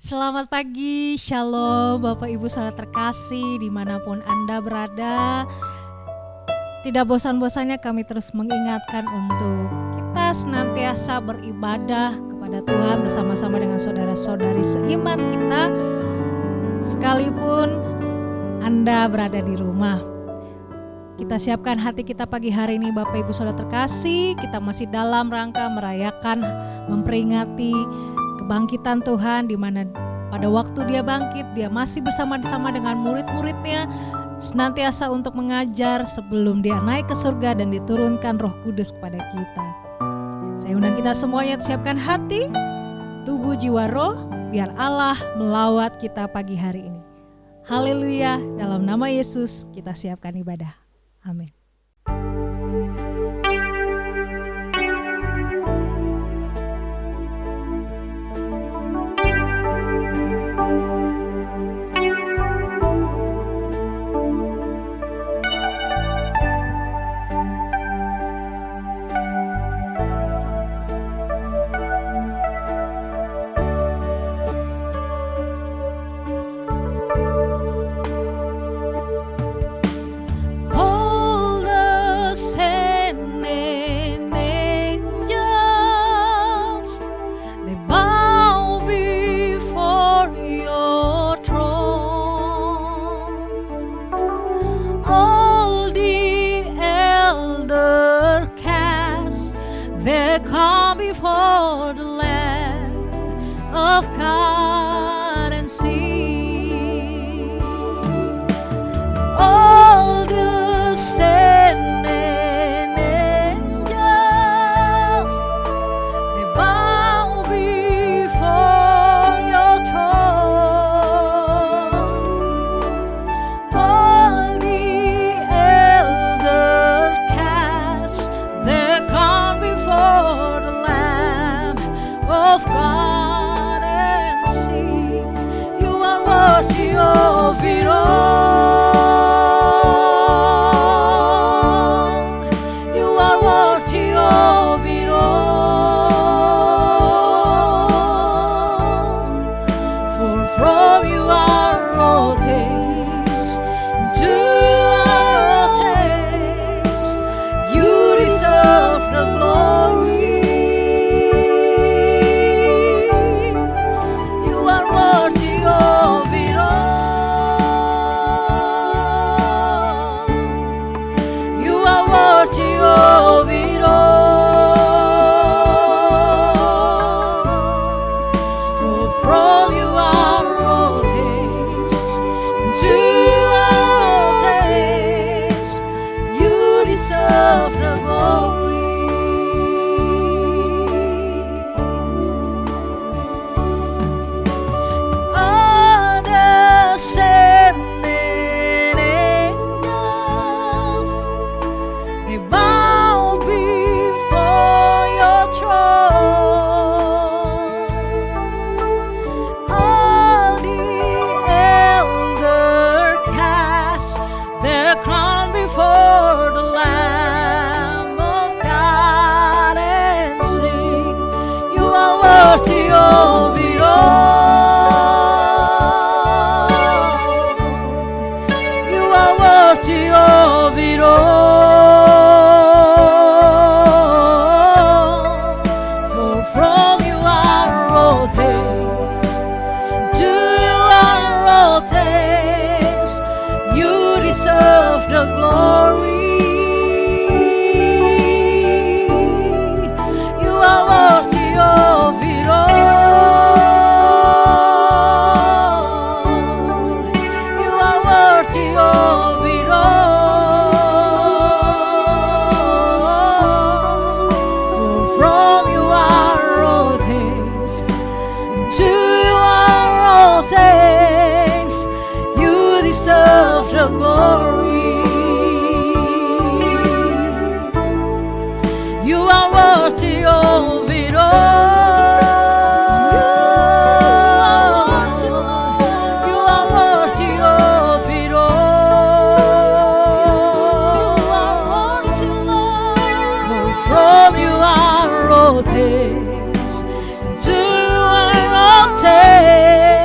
Selamat pagi, Shalom Bapak Ibu saudara terkasih dimanapun Anda berada. Tidak bosan-bosannya kami terus mengingatkan untuk kita senantiasa beribadah kepada Tuhan bersama-sama dengan saudara-saudari seiman kita, sekalipun Anda berada di rumah. Kita siapkan hati kita pagi hari ini Bapak Ibu saudara terkasih. Kita masih dalam rangka merayakan, memperingati kebangkitan Tuhan, di mana pada waktu dia bangkit, dia masih bersama-sama dengan murid-muridnya, senantiasa untuk mengajar sebelum dia naik ke surga dan diturunkan Roh Kudus kepada kita. Saya undang kita semuanya siapkan hati, tubuh, jiwa, roh, biar Allah melawat kita pagi hari ini. Haleluya, dalam nama Yesus kita siapkan ibadah. Amin. Things to our own taste.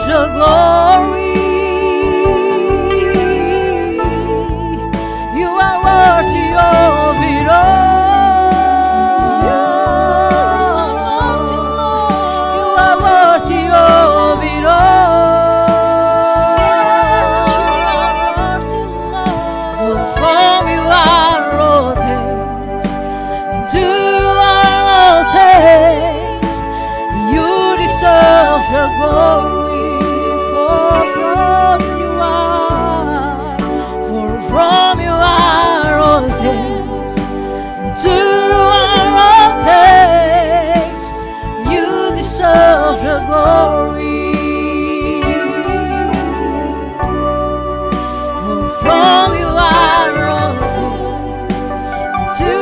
the glory. You are worthy of it all. You are worthy of it all. Yes, you are worthy, Lord. For from you are all things, to all things. You deserve the glory. For from you are, for from you are all things, to all things. You deserve the glory. For from you are all things, to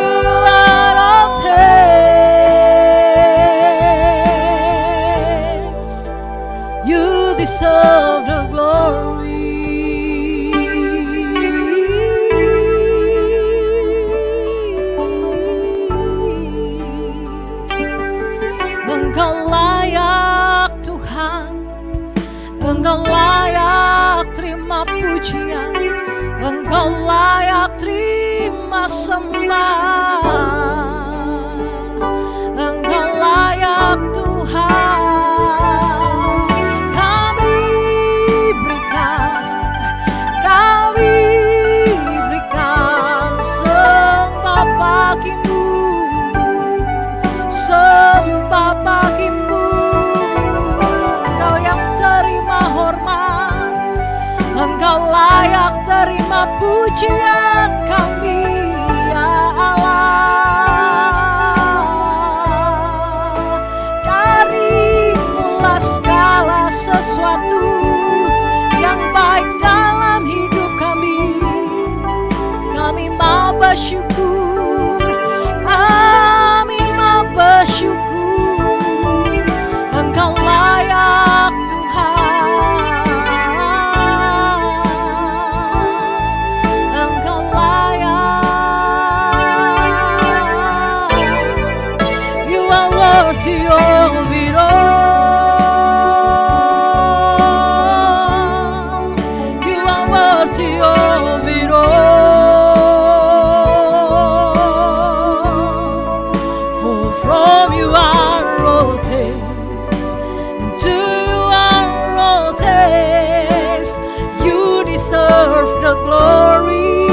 all things. You deserve the glory. Engkau layak Tuhan, Engkau layak terima pujian, Engkau layak terima sembah. Engkau layak Tuhan. Kami berikan sembah bagimu, sembah bagimu. Engkau yang terima hormat, Engkau layak terima pujian kami, ya Allah. Darimu-lah segala sesuatu yang baik dalam hidup kami. Kami mau bersyukur, kami mau bersyukur. Engkau layak Tuhan, Engkau layak. You are worthy of it all. You are worthy of it all. For from you are all things, to you are all things. You deserve the glory.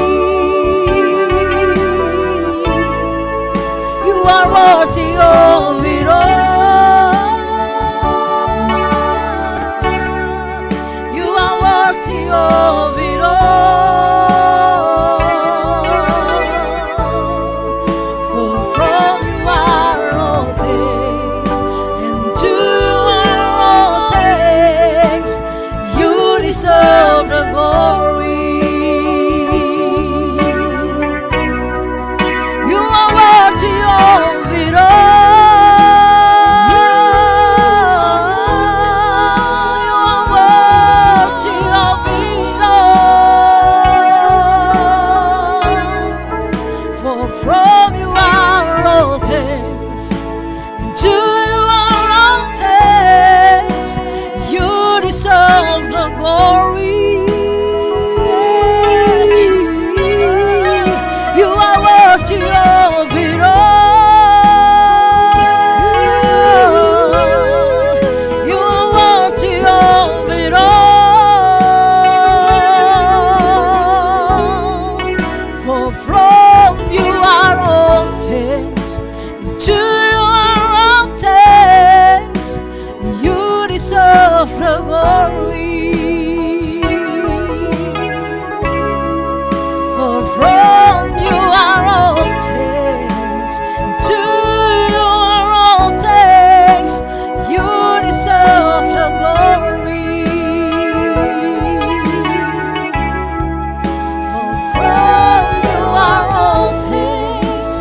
You are worthy of it all. You are worthy of it all. For from you are all things, and to you are all things. You deserve the glory. You are worthy of it all. You are worthy of it all. For from you are all things, to you are all things. You deserve the glory. Yes, you deserve. You are worthy of it all. You are worthy of it all. For from you are all things, to you are all things. You deserve the glory. For from you are all things, to you are all things. You deserve the glory. For from you are all things,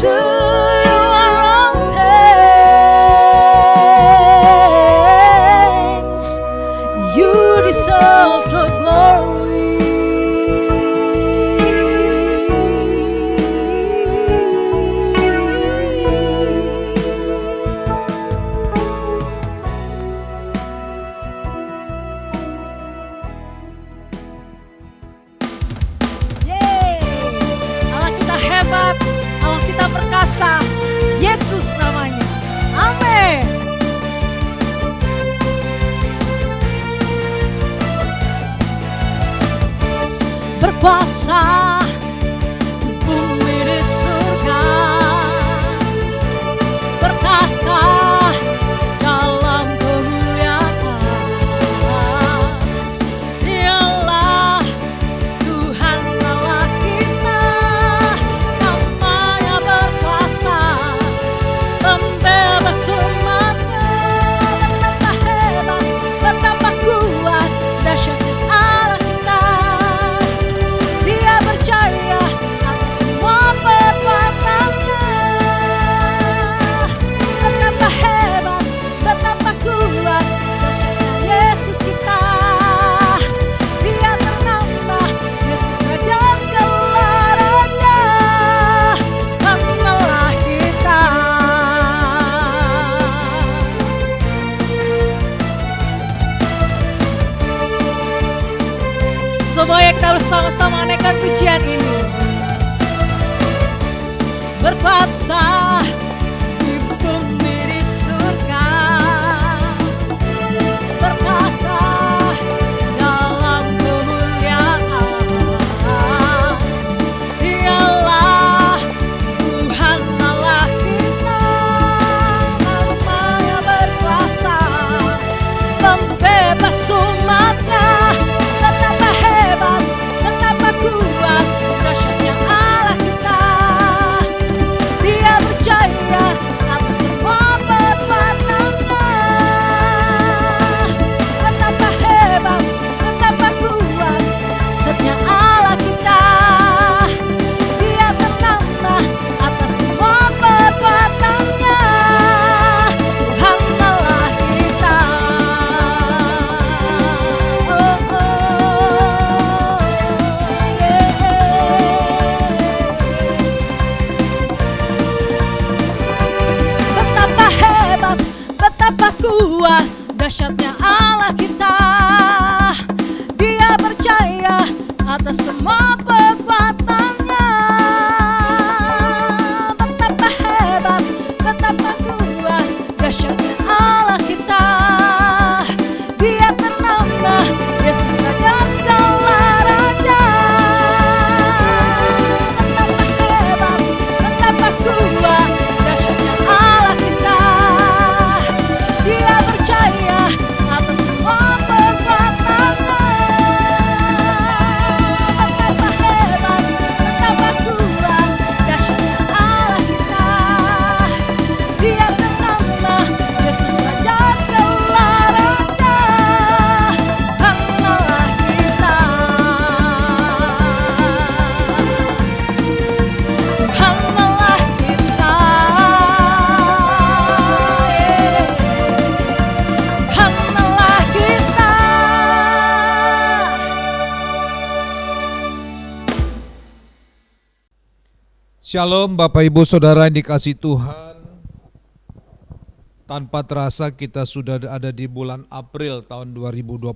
to you are all things. You deserve the glory. perkasa, Yesus namanya. Amin. Berkuasa bumi di surga, bertahta dalam kemuliaan. Dialah Tuhan Allah kita, namanya berkuasa, pembebas umatnya. Betapa hebat, betapa kuat, dahsyatnya Allah kita. Dia percaya atas semua perbuatannya. Betapa hebat, betapa kuat, dahsyatnya Yesus kita. Dia ternama Yesus Raja segala raja, Allah kita. Semuanya kita bersama-sama naikkan pujian ini. Berkuasa di bumi di surga, bertahta dalam kemuliaan. Dialah Tuhan Allah kita, namanya berkuasa, pembebas umatnya. Betapa hebat, betapa kuat, dahsyatnya Allah kita. Dia percaya atas semua perbuatannya. Betapa hebat, betapa kuat, dahsyatnya Allah kita. Dia ternama atas semua perbuatannya. Tuhan Allah kita. Oh, oh, betapa hebat, betapa kuat, dahsyatnya Allah kita. Dia percaya atas semua perbuatannya. Betapa hebat, betapa kuat, dahsyatnya Allah kita. Dia ternama Yesus Raja segala raja. Betapa hebat, betapa kuat, dahsyatnya Allah kita. Dia percaya atas semua perbuatannya. Betapa hebat, betapa kuat, dahsyatnya Allah kita. Dia ternama Yesus Raja segala raja, Allah kita. Tuhan Allah kita. Tuhan Allah kita. Shalom Bapak Ibu Saudara yang dikasihi Tuhan. Tanpa terasa kita sudah ada di bulan April tahun 2021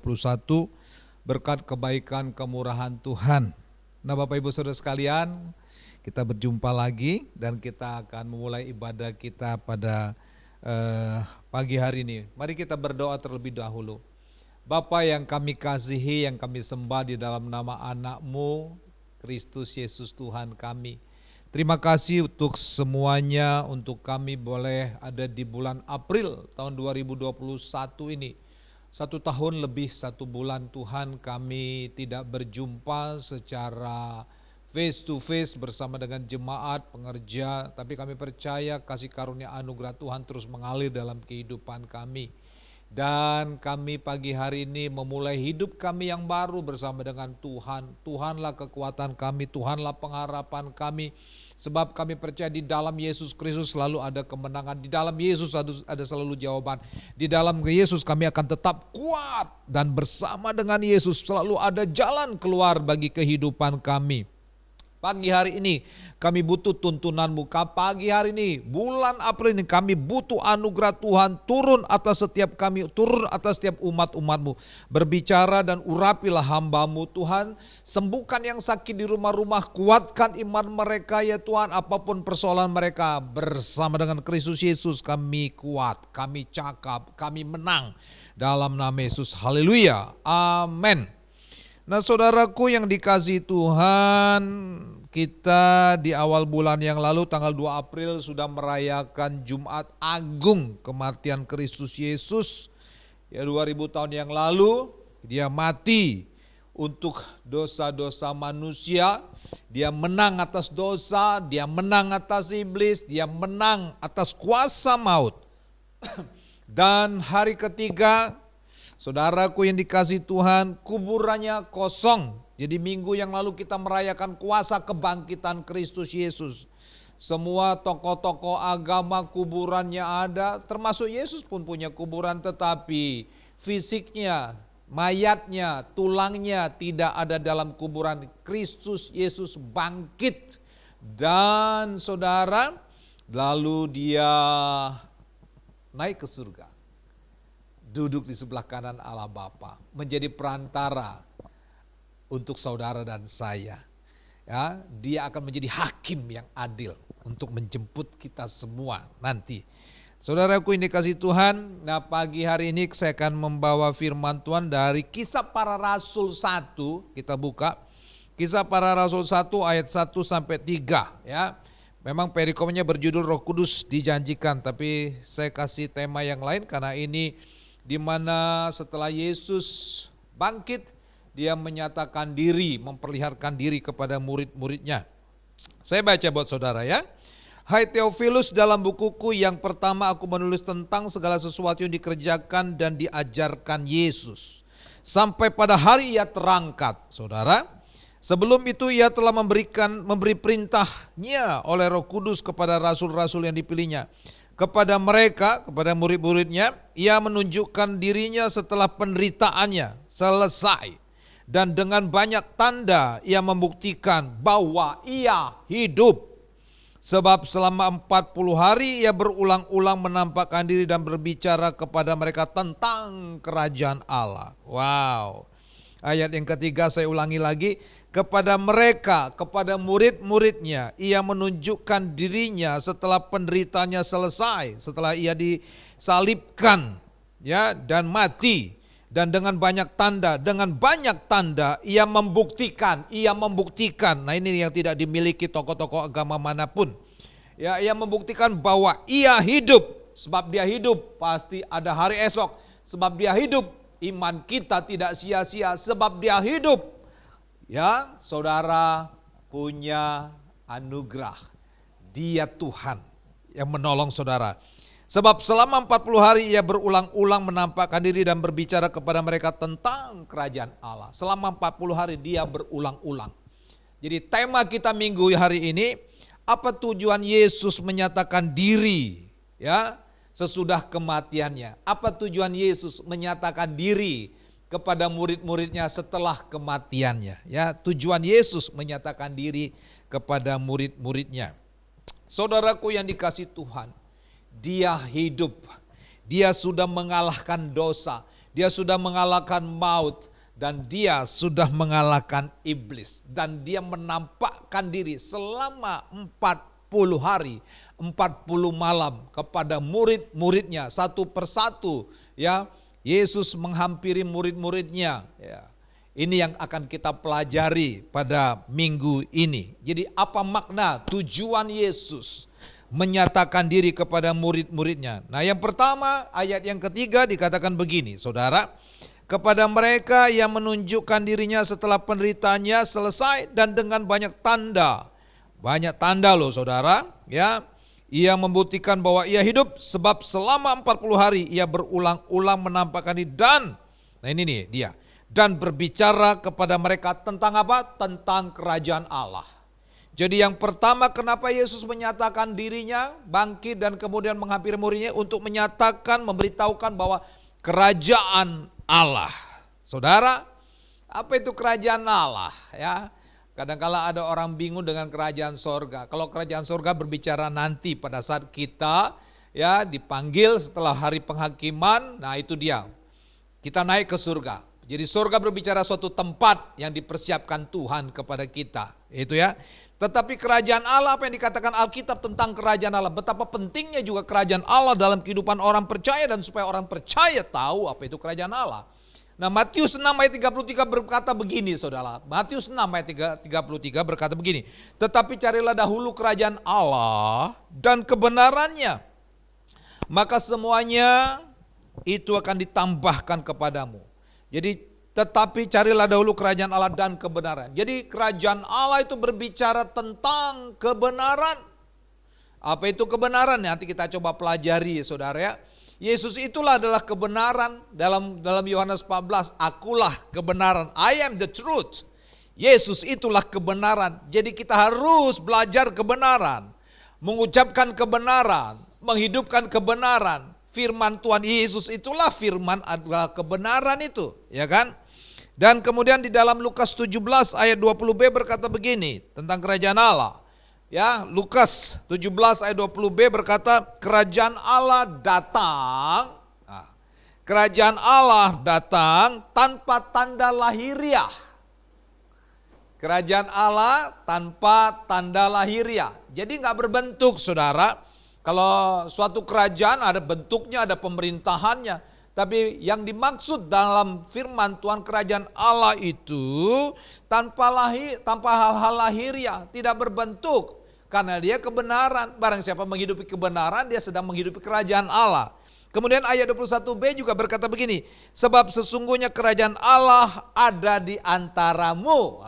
berkat kebaikan kemurahan Tuhan. Nah Bapak Ibu Saudara sekalian, kita berjumpa lagi dan kita akan memulai ibadah kita pada pagi hari ini. Mari kita berdoa terlebih dahulu. Bapa yang kami kasihi, yang kami sembah di dalam nama anak-Mu, Kristus Yesus Tuhan kami. Terima kasih untuk semuanya, untuk kami boleh ada di bulan April tahun 2021 ini. 1 tahun lebih 1 bulan Tuhan kami tidak berjumpa secara face to face bersama dengan jemaat, pengerja. Tapi kami percaya kasih karunia anugerah Tuhan terus mengalir dalam kehidupan kami. Dan kami pagi hari ini memulai hidup kami yang baru bersama dengan Tuhan. Tuhanlah kekuatan kami, Tuhanlah pengharapan kami. Sebab kami percaya di dalam Yesus Kristus selalu ada kemenangan. Di dalam Yesus ada selalu jawaban. Di dalam Yesus kami akan tetap kuat. Dan bersama dengan Yesus selalu ada jalan keluar bagi kehidupan kami. Pagi hari ini kami butuh tuntunanmu. Pagi hari ini, bulan April ini kami butuh anugerah Tuhan turun atas setiap kami, turun atas setiap umat-umatmu. Berbicara dan urapilah hambamu Tuhan. Sembuhkan yang sakit di rumah-rumah, kuatkan iman mereka ya Tuhan. Apapun persoalan mereka, bersama dengan Kristus Yesus kami kuat, kami cakap, kami menang. Dalam nama Yesus, haleluya, amin. Nah saudaraku yang dikasihi Tuhan, kita di awal bulan yang lalu tanggal 2 April sudah merayakan Jumat Agung kematian Kristus Yesus. Ya 2000 tahun yang lalu dia mati untuk dosa-dosa manusia. Dia menang atas dosa, dia menang atas iblis, dia menang atas kuasa maut. Dan hari ketiga, saudaraku yang dikasihi Tuhan, kuburannya kosong. Jadi minggu yang lalu kita merayakan kuasa kebangkitan Kristus Yesus. Semua tokoh-tokoh agama kuburannya ada, termasuk Yesus pun punya kuburan, tetapi fisiknya, mayatnya, tulangnya tidak ada dalam kuburan. Kristus Yesus bangkit. Dan saudara, lalu dia naik ke surga. Duduk di sebelah kanan Allah Bapa, menjadi perantara untuk saudara dan saya. Ya, dia akan menjadi hakim yang adil untuk menjemput kita semua nanti. Saudaraku yang dikasihi Tuhan, nah pagi hari ini saya akan membawa firman Tuhan dari Kisah Para Rasul 1, kita buka. Kisah Para Rasul 1 ayat 1 sampai 3 ya. Memang perikopnya berjudul Roh Kudus dijanjikan, tapi saya kasih tema yang lain karena ini di mana setelah Yesus bangkit, dia menyatakan diri, memperlihatkan diri kepada murid-muridnya. Saya baca buat saudara ya. Hai Theophilus, dalam bukuku yang pertama aku menulis tentang segala sesuatu yang dikerjakan dan diajarkan Yesus sampai pada hari ia terangkat. Saudara, sebelum itu ia telah memberi perintahnya oleh Roh Kudus kepada rasul-rasul yang dipilihnya. Kepada mereka, kepada murid-muridnya, ia menunjukkan dirinya setelah penderitaannya selesai. Dan dengan banyak tanda ia membuktikan bahwa ia hidup. Sebab selama 40 hari ia berulang-ulang menampakkan diri dan berbicara kepada mereka tentang kerajaan Allah. Wow. Ayat yang ketiga saya ulangi lagi. Kepada mereka, kepada murid-muridnya, ia menunjukkan dirinya setelah penderitaannya selesai, setelah ia disalibkan ya dan mati. Dan dengan banyak tanda ia membuktikan. Nah ini yang tidak dimiliki tokoh-tokoh agama manapun. Ya, ia membuktikan bahwa ia hidup. Sebab dia hidup pasti ada hari esok. Sebab dia hidup, iman kita tidak sia-sia sebab dia hidup. Ya, saudara punya anugerah. Dia Tuhan yang menolong saudara. Sebab selama 40 hari ia berulang-ulang menampakkan diri dan berbicara kepada mereka tentang kerajaan Allah. Selama 40 hari dia berulang-ulang. Jadi tema kita minggu hari ini, apa tujuan Yesus menyatakan diri ya sesudah kematiannya? Apa tujuan Yesus menyatakan diri kepada murid-muridnya setelah kematiannya? Ya, tujuan Yesus menyatakan diri kepada murid-muridnya. Saudaraku yang dikasihi Tuhan, dia hidup, dia sudah mengalahkan dosa, dia sudah mengalahkan maut, dan dia sudah mengalahkan iblis. Dan dia menampakkan diri selama 40 hari, 40 malam kepada murid-muridnya satu persatu. Ya, Yesus menghampiri murid-muridnya. Ya, ini yang akan kita pelajari pada minggu ini. Jadi apa makna tujuan Yesus menyatakan diri kepada murid-muridnya? Nah yang pertama, ayat yang ketiga dikatakan begini, saudara. Kepada mereka yang menunjukkan dirinya setelah penderitaannya selesai dan dengan banyak tanda. Banyak tanda loh saudara. Ya, ia membuktikan bahwa ia hidup sebab selama 40 hari ia berulang-ulang menampakkan diri dan, nah ini nih dia, dan berbicara kepada mereka tentang apa? Tentang kerajaan Allah. Jadi yang pertama, kenapa Yesus menyatakan dirinya bangkit dan kemudian menghampiri muridnya untuk menyatakan, memberitahukan bahwa kerajaan Allah. Saudara, apa itu kerajaan Allah? Ya, Kadang-kala ada orang bingung dengan kerajaan sorga. Kalau kerajaan sorga berbicara nanti pada saat kita ya dipanggil setelah hari penghakiman, nah itu dia. Kita naik ke surga. Jadi surga berbicara suatu tempat yang dipersiapkan Tuhan kepada kita. Itu ya. Tetapi kerajaan Allah, apa yang dikatakan Alkitab tentang kerajaan Allah, betapa pentingnya juga kerajaan Allah dalam kehidupan orang percaya dan supaya orang percaya tahu apa itu kerajaan Allah. Nah, Matius 6 ayat 33 berkata begini, saudara. Matius 6 ayat 33 berkata begini. Tetapi carilah dahulu kerajaan Allah dan kebenarannya, maka semuanya itu akan ditambahkan kepadamu. Jadi, tetapi carilah dahulu kerajaan Allah dan kebenaran. Jadi kerajaan Allah itu berbicara tentang kebenaran. Apa itu kebenaran? Nanti kita coba pelajari, saudara ya. Yesus itulah adalah kebenaran. Dalam Yohanes 14, akulah kebenaran. I am the truth. Yesus itulah kebenaran. Jadi kita harus belajar kebenaran, mengucapkan kebenaran, menghidupkan kebenaran. Firman Tuhan Yesus itulah firman adalah kebenaran itu, ya kan? Dan kemudian di dalam Lukas 17 ayat 20b berkata begini tentang kerajaan Allah. Ya, Lukas 17 ayat 20b berkata, kerajaan Allah datang, kerajaan Allah datang tanpa tanda lahiriah. Kerajaan Allah tanpa tanda lahiriah. Jadi nggak berbentuk, saudara. Kalau suatu kerajaan ada bentuknya, ada pemerintahannya. Tapi yang dimaksud dalam firman Tuhan kerajaan Allah itu tanpa hal-hal lahiriah, tidak berbentuk. Karena dia kebenaran, barang siapa menghidupi kebenaran dia sedang menghidupi kerajaan Allah. Kemudian ayat 21b juga berkata begini, sebab sesungguhnya kerajaan Allah ada di antaramu.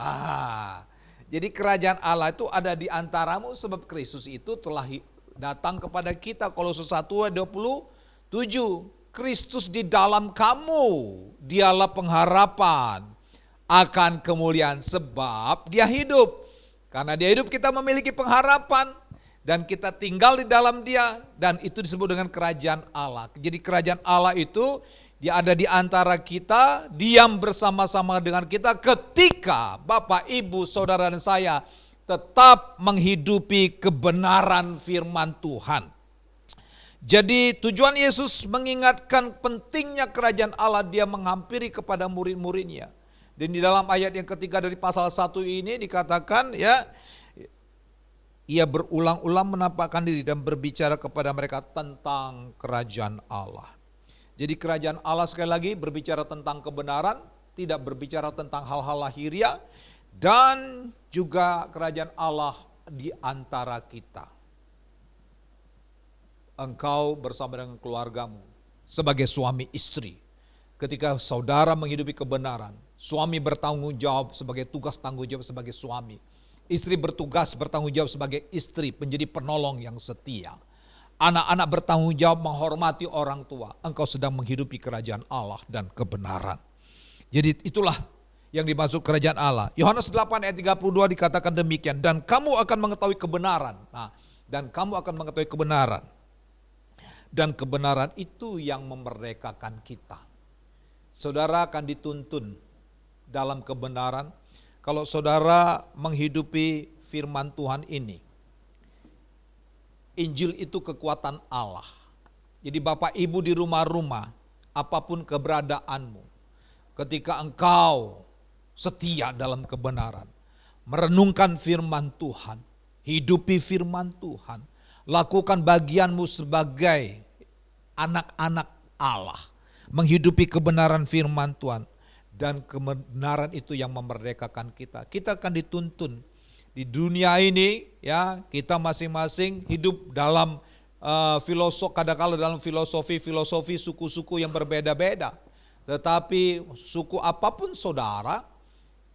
Jadi kerajaan Allah itu ada di antaramu sebab Kristus itu telah datang kepada kita. Kolose 1 ayat 27, Kristus di dalam kamu, dialah pengharapan akan kemuliaan sebab dia hidup. Karena dia hidup kita memiliki pengharapan dan kita tinggal di dalam dia dan itu disebut dengan kerajaan Allah. Jadi kerajaan Allah itu dia ada di antara kita, diam bersama-sama dengan kita ketika Bapak, Ibu, saudara dan saya tetap menghidupi kebenaran firman Tuhan. Jadi tujuan Yesus mengingatkan pentingnya kerajaan Allah, dia menghampiri kepada murid-muridnya. Dan di dalam ayat yang ketiga dari pasal 1 ini dikatakan ya, ia berulang-ulang menampakkan diri dan berbicara kepada mereka tentang kerajaan Allah. Jadi kerajaan Allah sekali lagi berbicara tentang kebenaran, tidak berbicara tentang hal-hal lahiriah, dan juga kerajaan Allah di antara kita. Engkau bersama dengan keluargamu sebagai suami istri. Ketika saudara menghidupi kebenaran, suami bertanggung jawab sebagai tugas tanggung jawab sebagai suami. Istri bertugas bertanggung jawab sebagai istri, menjadi penolong yang setia. Anak-anak bertanggung jawab menghormati orang tua. Engkau sedang menghidupi kerajaan Allah dan kebenaran. Jadi itulah yang dimaksud kerajaan Allah. Yohanes 8 ayat 32 dikatakan demikian. Dan kamu akan mengetahui kebenaran. Dan kamu akan mengetahui kebenaran. Dan kebenaran itu yang memerdekakan kita. Saudara akan dituntun dalam kebenaran kalau saudara menghidupi firman Tuhan ini. Injil itu kekuatan Allah. Jadi Bapak Ibu di rumah-rumah, apapun keberadaanmu, ketika engkau setia dalam kebenaran, merenungkan firman Tuhan, hidupi firman Tuhan, lakukan bagianmu sebagai anak-anak Allah, menghidupi kebenaran firman Tuhan, dan kebenaran itu yang memerdekakan kita. Kita akan dituntun di dunia ini, ya, kita masing-masing hidup dalam kadang-kala dalam filosofi suku-suku yang berbeda-beda. Tetapi suku apapun saudara,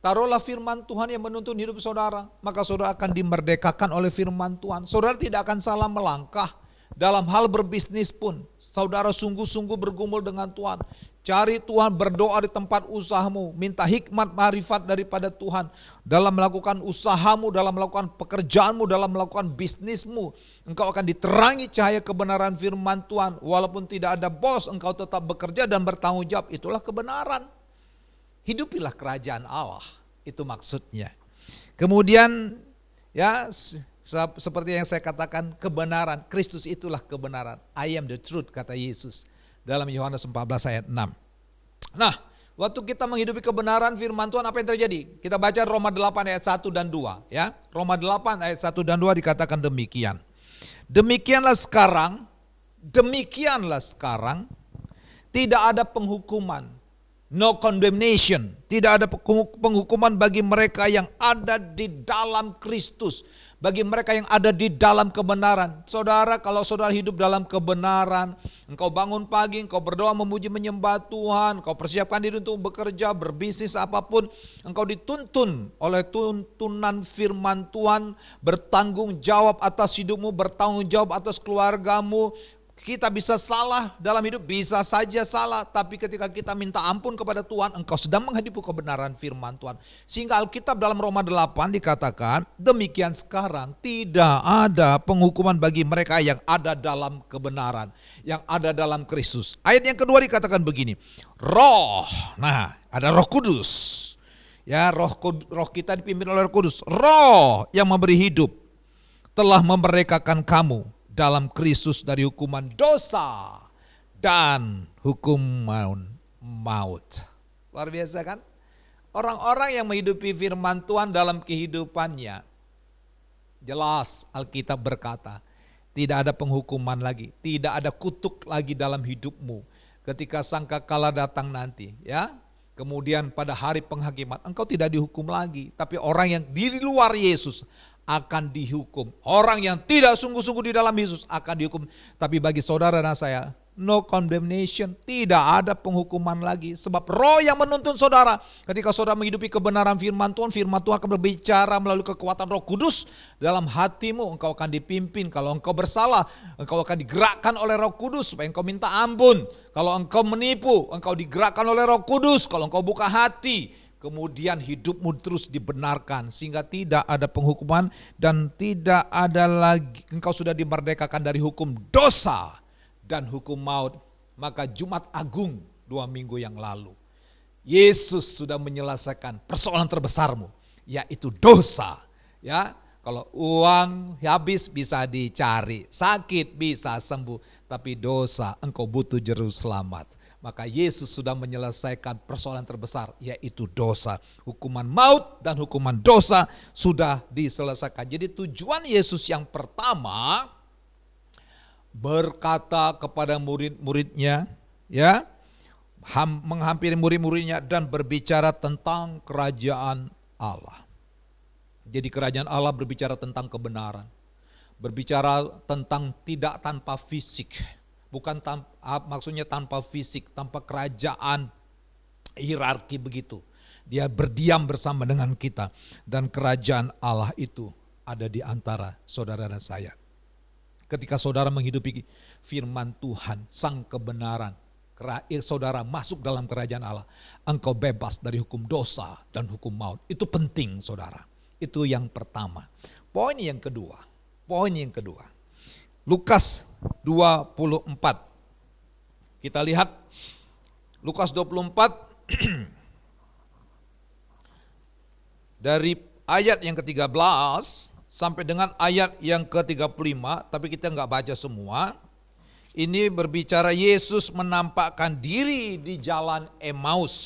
taruhlah firman Tuhan yang menuntun hidup saudara, maka saudara akan dimerdekakan oleh firman Tuhan. Saudara tidak akan salah melangkah dalam hal berbisnis pun. Saudara sungguh-sungguh bergumul dengan Tuhan. Cari Tuhan, berdoa di tempat usahamu. Minta hikmat marifat daripada Tuhan. Dalam melakukan usahamu, dalam melakukan pekerjaanmu, dalam melakukan bisnismu. Engkau akan diterangi cahaya kebenaran firman Tuhan. Walaupun tidak ada bos, engkau tetap bekerja dan bertanggung jawab. Itulah kebenaran. Hidupilah kerajaan Allah. Itu maksudnya. Kemudian ya seperti yang saya katakan, kebenaran, Kristus itulah kebenaran. I am the truth, kata Yesus dalam Yohanes 14 ayat 6. Nah, waktu kita menghidupi kebenaran firman Tuhan, apa yang terjadi? Kita baca Roma 8 ayat 1 dan 2 ya. Roma 8 ayat 1 dan 2 dikatakan demikian. Demikianlah sekarang tidak ada penghukuman. No condemnation. Tidak ada penghukuman bagi mereka yang ada di dalam Kristus. Bagi mereka yang ada di dalam kebenaran. Saudara, kalau saudara hidup dalam kebenaran, engkau bangun pagi, engkau berdoa memuji menyembah Tuhan, engkau persiapkan diri untuk bekerja, berbisnis apapun, engkau dituntun oleh tuntunan firman Tuhan, bertanggung jawab atas hidupmu, bertanggung jawab atas keluargamu. Kita bisa salah dalam hidup, bisa saja salah. Tapi ketika kita minta ampun kepada Tuhan, engkau sedang menghidupi kebenaran firman Tuhan. Sehingga Alkitab dalam Roma 8 dikatakan, demikian sekarang tidak ada penghukuman bagi mereka yang ada dalam kebenaran, yang ada dalam Kristus. Ayat yang kedua dikatakan begini, roh, nah ada Roh Kudus. Ya, roh kita dipimpin oleh Roh Kudus. Roh yang memberi hidup telah memerdekakan kamu dalam Kristus dari hukuman dosa dan hukuman maut. Luar biasa kan? Orang-orang yang menghidupi firman Tuhan dalam kehidupannya, jelas Alkitab berkata, tidak ada penghukuman lagi, tidak ada kutuk lagi dalam hidupmu. Ketika sangkakala datang nanti, ya, kemudian pada hari penghakiman, engkau tidak dihukum lagi. Tapi orang yang di luar Yesus akan dihukum. Orang yang tidak sungguh-sungguh di dalam Yesus akan dihukum. Tapi bagi saudara dan saya, no condemnation, tidak ada penghukuman lagi. Sebab roh yang menuntun saudara, ketika saudara menghidupi kebenaran firman Tuhan akan berbicara melalui kekuatan Roh Kudus dalam hatimu. Engkau akan dipimpin. Kalau engkau bersalah, engkau akan digerakkan oleh Roh Kudus supaya engkau minta ampun. Kalau engkau menipu, engkau digerakkan oleh Roh Kudus. Kalau engkau buka hati, kemudian hidupmu terus dibenarkan sehingga tidak ada penghukuman dan tidak ada lagi, engkau sudah dimerdekakan dari hukum dosa dan hukum maut. Maka Jumat Agung 2 minggu yang lalu, Yesus sudah menyelesaikan persoalan terbesarmu, yaitu dosa. Ya, kalau uang habis bisa dicari, sakit bisa sembuh, tapi dosa engkau butuh juru selamat. Maka Yesus sudah menyelesaikan persoalan terbesar, yaitu dosa. Hukuman maut dan hukuman dosa sudah diselesaikan. Jadi tujuan Yesus yang pertama berkata kepada murid-muridnya, ya, menghampiri murid-muridnya dan berbicara tentang kerajaan Allah. Jadi kerajaan Allah berbicara tentang kebenaran, berbicara tentang tidak tanpa fisik. Bukan maksudnya tanpa fisik, tanpa kerajaan, hierarki begitu. Dia berdiam bersama dengan kita. Dan kerajaan Allah itu ada di antara saudara dan saya. Ketika saudara menghidupi firman Tuhan, sang kebenaran, saudara masuk dalam kerajaan Allah, engkau bebas dari hukum dosa dan hukum maut. Itu penting saudara. Itu yang pertama. Poin yang kedua. Lukas 24. Kita lihat Lukas 24 dari ayat yang ke-13 sampai dengan ayat yang ke-35, tapi kita enggak baca semua. Ini berbicara Yesus menampakkan diri di jalan Emmaus.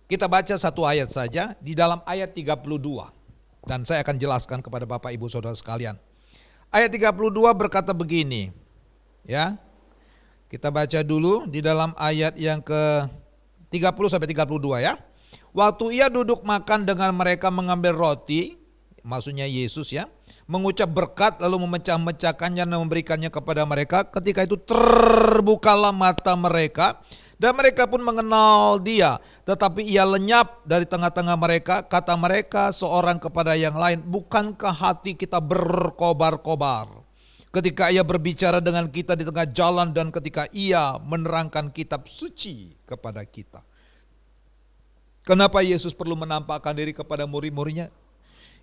Kita baca satu ayat saja di dalam ayat 32 dan saya akan jelaskan kepada Bapak Ibu Saudara sekalian. Ayat 32 berkata begini, ya. Kita baca dulu di dalam ayat yang ke-30 sampai 32 ya. Waktu ia duduk makan dengan mereka, mengambil roti, maksudnya Yesus ya, mengucap berkat lalu memecah-mecahkannya dan memberikannya kepada mereka. Ketika itu terbukalah mata mereka dan mereka pun mengenal dia. Tetapi ia lenyap dari tengah-tengah mereka. Kata mereka seorang kepada yang lain, bukankah hati kita berkobar-kobar ketika ia berbicara dengan kita di tengah jalan dan ketika ia menerangkan kitab suci kepada kita? Kenapa Yesus perlu menampakkan diri kepada murid-muridnya?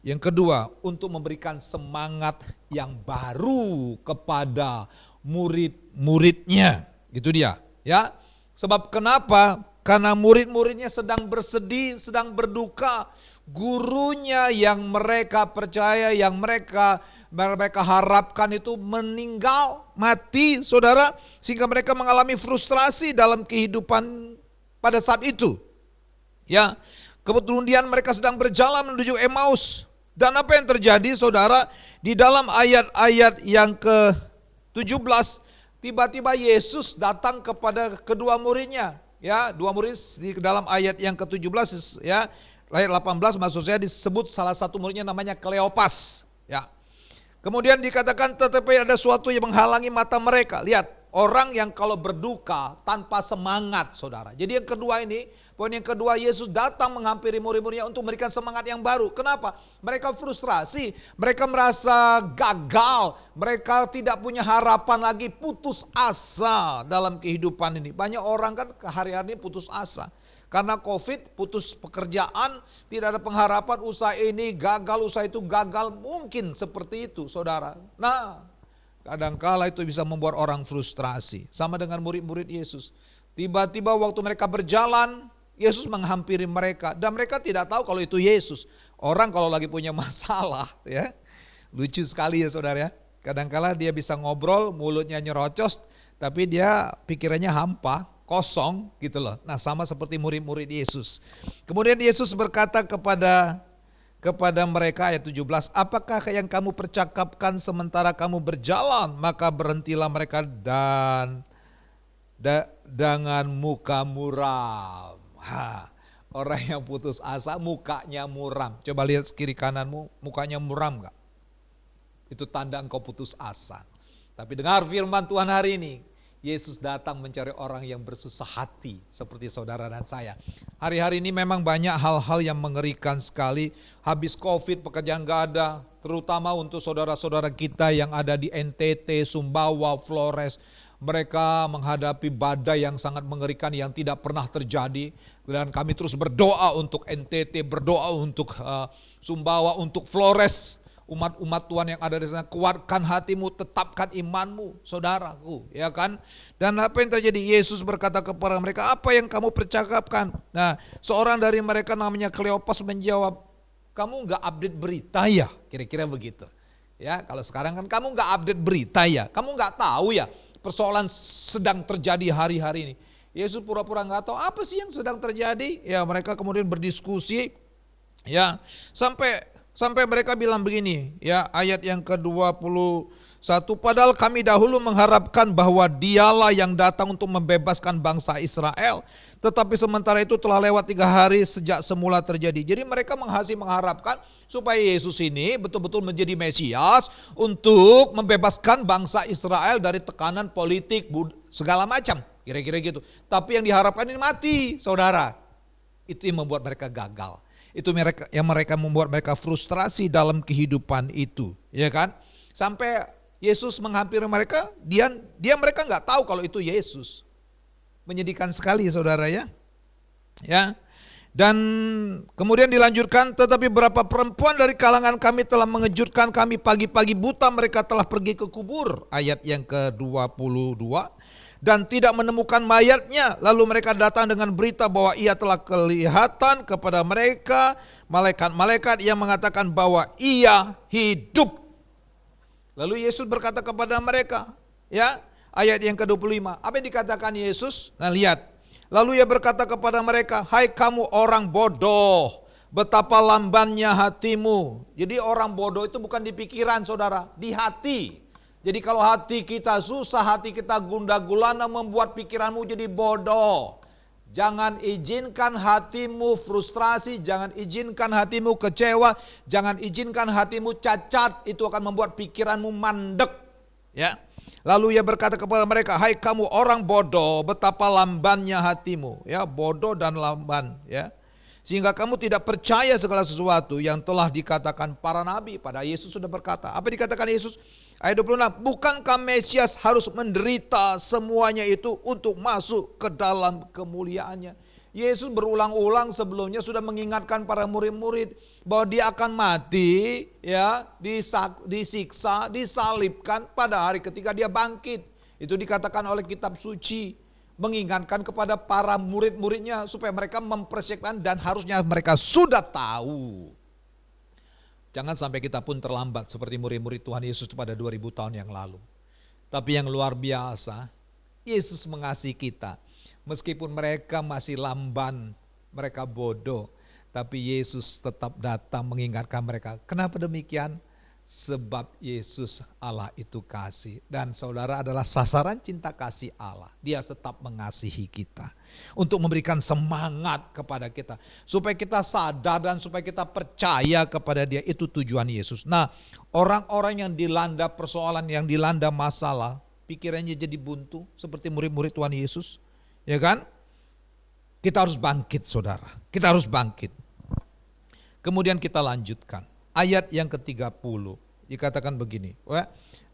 Yang kedua, untuk memberikan semangat yang baru kepada murid-muridnya. Gitu dia, ya. Sebab kenapa? karena murid-muridnya sedang bersedih, sedang berduka. Gurunya yang mereka percaya, yang mereka harapkan itu meninggal, mati, saudara. Sehingga mereka mengalami frustrasi dalam kehidupan pada saat itu. Ya, kemudian mereka sedang berjalan menuju Emmaus. Dan apa yang terjadi, saudara? Di dalam ayat-ayat yang ke-17, tiba-tiba Yesus datang kepada kedua muridnya. Ya, dua murid di dalam ayat yang ke-17, ya, ayat 18 maksud saya disebut salah satu muridnya namanya Kleopas. Ya. Kemudian dikatakan tetapi ada sesuatu yang menghalangi mata mereka. Lihat, orang yang kalau berduka tanpa semangat, saudara. Jadi yang kedua ini, poin yang kedua, Yesus datang menghampiri murid-muridnya untuk memberikan semangat yang baru. Kenapa? Mereka frustrasi, mereka merasa gagal, mereka tidak punya harapan lagi, putus asa dalam kehidupan ini. Banyak orang kan hari-hari ini putus asa. Karena COVID, putus pekerjaan, tidak ada pengharapan, usaha ini gagal, usaha itu gagal, mungkin seperti itu, saudara. Nah, kadangkala itu bisa membuat orang frustrasi. Sama dengan murid-murid Yesus. Tiba-tiba waktu mereka berjalan, Yesus menghampiri mereka dan mereka tidak tahu kalau itu Yesus. Orang kalau lagi punya masalah, ya, lucu sekali ya saudara ya. Kadangkala dia bisa ngobrol, mulutnya nyerocos, tapi dia pikirannya hampa, kosong gitu loh. Nah, sama seperti murid-murid Yesus. Kemudian Yesus berkata kepada mereka ayat 17, apakah yang kamu percakapkan sementara kamu berjalan? Maka berhentilah mereka dan dengan muka muram. Orang yang putus asa mukanya muram. Coba lihat kiri kananmu, mukanya muram gak? Itu tanda engkau putus asa. Tapi dengar firman Tuhan hari ini, Yesus datang mencari orang yang bersusah hati seperti saudara dan saya. Hari-hari ini memang banyak hal-hal yang mengerikan sekali. Habis COVID pekerjaan gak ada, terutama untuk saudara-saudara kita yang ada di NTT, Sumbawa, Flores. Mereka menghadapi badai yang sangat mengerikan yang tidak pernah terjadi. Dan kami terus berdoa untuk NTT, berdoa untuk Sumbawa, untuk Flores. Umat-umat Tuhan yang ada di sana, kuatkan hatimu, tetapkan imanmu, saudaraku, ya kan? Dan apa yang terjadi? Yesus berkata kepada mereka, apa yang kamu percakapkan? Nah, seorang dari mereka namanya Kleopas menjawab, kamu nggak update berita ya? Kira-kira begitu. Ya, kalau sekarang kan kamu nggak update berita ya? Kamu nggak tahu ya persoalan sedang terjadi hari-hari ini? Yesus pura-pura nggak tahu apa sih yang sedang terjadi? Ya, mereka kemudian berdiskusi, ya, Sampai mereka bilang begini, ya, ayat yang ke-21, padahal kami dahulu mengharapkan bahwa dialah yang datang untuk membebaskan bangsa Israel. Tetapi sementara itu telah lewat 3 hari sejak semula terjadi. Jadi mereka mengharapkan supaya Yesus ini betul-betul menjadi Mesias untuk membebaskan bangsa Israel dari tekanan politik segala macam. Kira-kira gitu. Tapi yang diharapkan ini mati, saudara. Itu yang membuat mereka gagal. Itu mereka membuat mereka frustrasi dalam kehidupan itu, ya kan? Sampai Yesus menghampiri mereka, mereka nggak tahu kalau itu Yesus. Menyedihkan sekali saudara ya. Ya. Dan kemudian dilanjutkan, tetapi beberapa perempuan dari kalangan kami telah mengejutkan kami pagi-pagi buta, mereka telah pergi ke kubur. Ayat yang ke-22. Dan tidak menemukan mayatnya. Lalu mereka datang dengan berita bahwa ia telah kelihatan kepada mereka, malaikat-malaikat yang mengatakan bahwa ia hidup. Lalu Yesus berkata kepada mereka, ya, ayat yang ke-25. Apa yang dikatakan Yesus? Nah, lihat. Lalu ia berkata kepada mereka, hai kamu orang bodoh, betapa lambannya hatimu. Jadi orang bodoh itu bukan di pikiran saudara, di hati. Jadi kalau hati kita susah, hati kita gundah gulana, membuat pikiranmu jadi bodoh. Jangan izinkan hatimu frustrasi, jangan izinkan hatimu kecewa, jangan izinkan hatimu cacat, itu akan membuat pikiranmu mandek. Ya. Lalu ia berkata kepada mereka, hai kamu orang bodoh, betapa lambannya hatimu. Ya, bodoh dan lamban, ya. Sehingga kamu tidak percaya segala sesuatu yang telah dikatakan para nabi. Pada Yesus sudah berkata. Apa dikatakan Yesus? Ayat 26, bukankah Mesias harus menderita semuanya itu untuk masuk ke dalam kemuliaannya? Yesus berulang-ulang sebelumnya sudah mengingatkan para murid-murid bahwa dia akan mati, ya, disiksa, disalibkan pada hari ketika dia bangkit. Itu dikatakan oleh kitab suci. mengingatkan kepada para murid-muridnya supaya mereka mempersiapkan dan harusnya mereka sudah tahu. Jangan sampai kita pun terlambat seperti murid-murid Tuhan Yesus pada 2000 tahun yang lalu. Tapi yang luar biasa, Yesus mengasihi kita. Meskipun mereka masih lamban, mereka bodoh, tapi Yesus tetap datang mengingatkan mereka. Kenapa demikian? Sebab Yesus Allah itu kasih. Dan saudara adalah sasaran cinta kasih Allah. Dia tetap mengasihi kita. Untuk memberikan semangat kepada kita. Supaya kita sadar dan supaya kita percaya kepada dia. Itu tujuan Yesus. Nah, orang-orang yang dilanda persoalan, yang dilanda masalah, pikirannya jadi buntu. Seperti murid-murid Tuhan Yesus. Ya kan? Kita harus bangkit saudara. Kita harus bangkit. Kemudian kita lanjutkan. Ayat yang ke-30 dikatakan begini.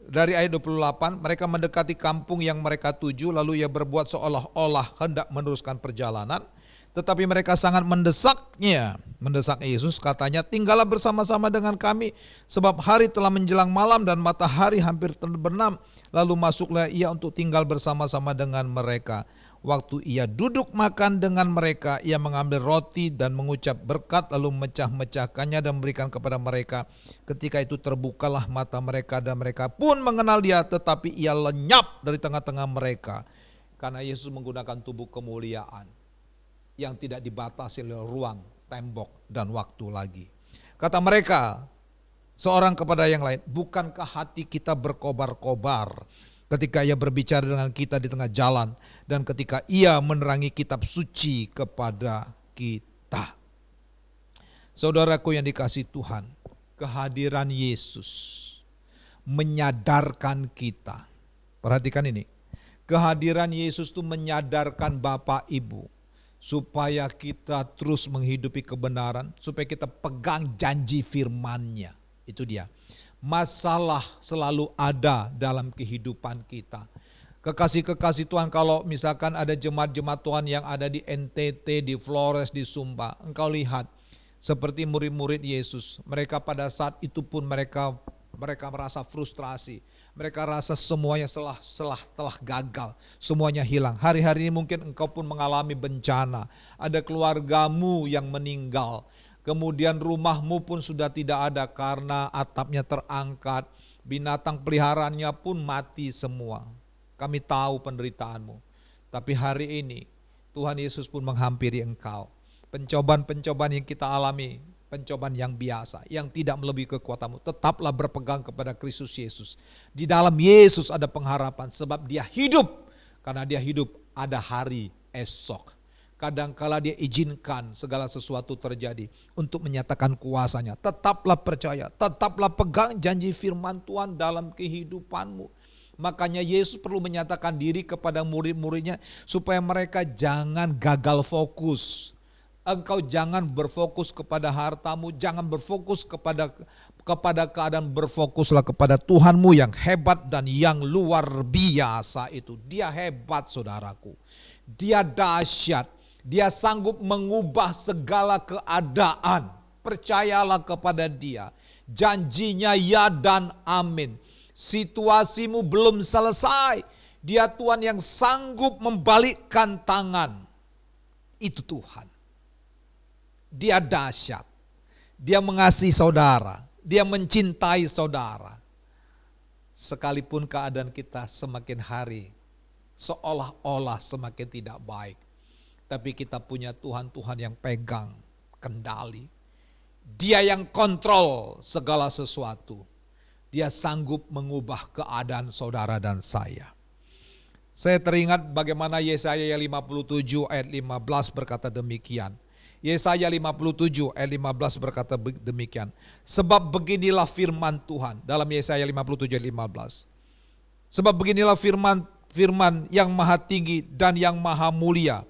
Dari ayat 28, mereka mendekati kampung yang mereka tuju, lalu ia berbuat seolah-olah hendak meneruskan perjalanan. Tetapi mereka sangat mendesak Yesus, katanya, tinggallah bersama-sama dengan kami, sebab hari telah menjelang malam dan matahari hampir terbenam. Lalu masuklah ia untuk tinggal bersama-sama dengan mereka. Waktu ia duduk makan dengan mereka, ia mengambil roti dan mengucap berkat, lalu memecah-mecahkannya dan memberikan kepada mereka. Ketika itu terbukalah mata mereka dan mereka pun mengenal dia, tetapi ia lenyap dari tengah-tengah mereka. Karena Yesus menggunakan tubuh kemuliaan yang tidak dibatasi oleh ruang, tembok, dan waktu lagi. Kata mereka, seorang kepada yang lain, bukankah hati kita berkobar-kobar ketika ia berbicara dengan kita di tengah jalan dan ketika ia menerangi kitab suci kepada kita. Saudaraku yang dikasihi Tuhan, kehadiran Yesus menyadarkan kita. Perhatikan ini, kehadiran Yesus itu menyadarkan Bapak Ibu supaya kita terus menghidupi kebenaran, supaya kita pegang janji firman-Nya. Itu dia. Masalah selalu ada dalam kehidupan kita. Kekasih-kekasih Tuhan, kalau misalkan ada jemaat-jemaat Tuhan yang ada di NTT, di Flores, di Sumba, engkau lihat seperti murid-murid Yesus. Mereka pada saat itu pun mereka merasa frustrasi. Mereka rasa semuanya telah gagal, semuanya hilang. Hari-hari ini mungkin engkau pun mengalami bencana. Ada keluargamu yang meninggal. Kemudian rumahmu pun sudah tidak ada karena atapnya terangkat. Binatang peliharaannya pun mati semua. Kami tahu penderitaanmu. Tapi hari ini Tuhan Yesus pun menghampiri engkau. Pencobaan-pencobaan yang kita alami, pencobaan yang biasa, yang tidak melebihi kekuatanmu. Tetaplah berpegang kepada Kristus Yesus. Di dalam Yesus ada pengharapan sebab dia hidup. Karena dia hidup ada hari esok. Kadangkala dia izinkan segala sesuatu terjadi untuk menyatakan kuasanya. Tetaplah percaya, tetaplah pegang janji firman Tuhan dalam kehidupanmu. Makanya Yesus perlu menyatakan diri kepada murid-muridnya supaya mereka jangan gagal fokus. Engkau jangan berfokus kepada hartamu, jangan berfokus kepada keadaan, berfokuslah kepada Tuhanmu yang hebat dan yang luar biasa itu. Dia hebat saudaraku, dia dahsyat. Dia sanggup mengubah segala keadaan. Percayalah kepada dia. Janjinya ya dan amin. Situasimu belum selesai. Dia Tuhan yang sanggup membalikkan tangan. Itu Tuhan. Dia dahsyat. Dia mengasihi saudara. Dia mencintai saudara. Sekalipun keadaan kita semakin hari seolah-olah semakin tidak baik. Tapi kita punya Tuhan yang pegang kendali. Dia yang kontrol segala sesuatu. Dia sanggup mengubah keadaan saudara dan saya. Saya teringat bagaimana Yesaya 57 ayat 15 berkata demikian. Yesaya 57 ayat 15 berkata demikian. Sebab beginilah firman Tuhan dalam Yesaya 57 ayat 15. Sebab beginilah firman yang maha tinggi dan yang maha mulia,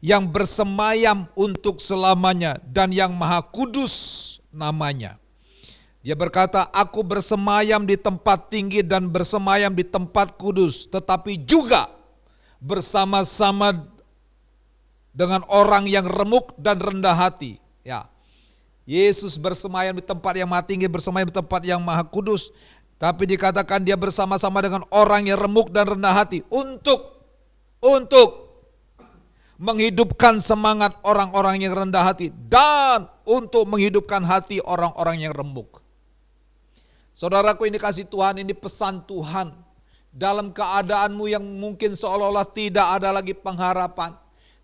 yang bersemayam untuk selamanya dan yang maha kudus namanya. Dia berkata, aku bersemayam di tempat tinggi dan bersemayam di tempat kudus, tetapi juga bersama-sama dengan orang yang remuk dan rendah hati. Ya, Yesus bersemayam di tempat yang maha tinggi, bersemayam di tempat yang maha kudus, tapi dikatakan dia bersama-sama dengan orang yang remuk dan rendah hati untuk menghidupkan semangat orang-orang yang rendah hati, dan untuk menghidupkan hati orang-orang yang remuk. Saudaraku, ini kasih Tuhan, ini pesan Tuhan. Dalam keadaanmu yang mungkin seolah-olah tidak ada lagi pengharapan.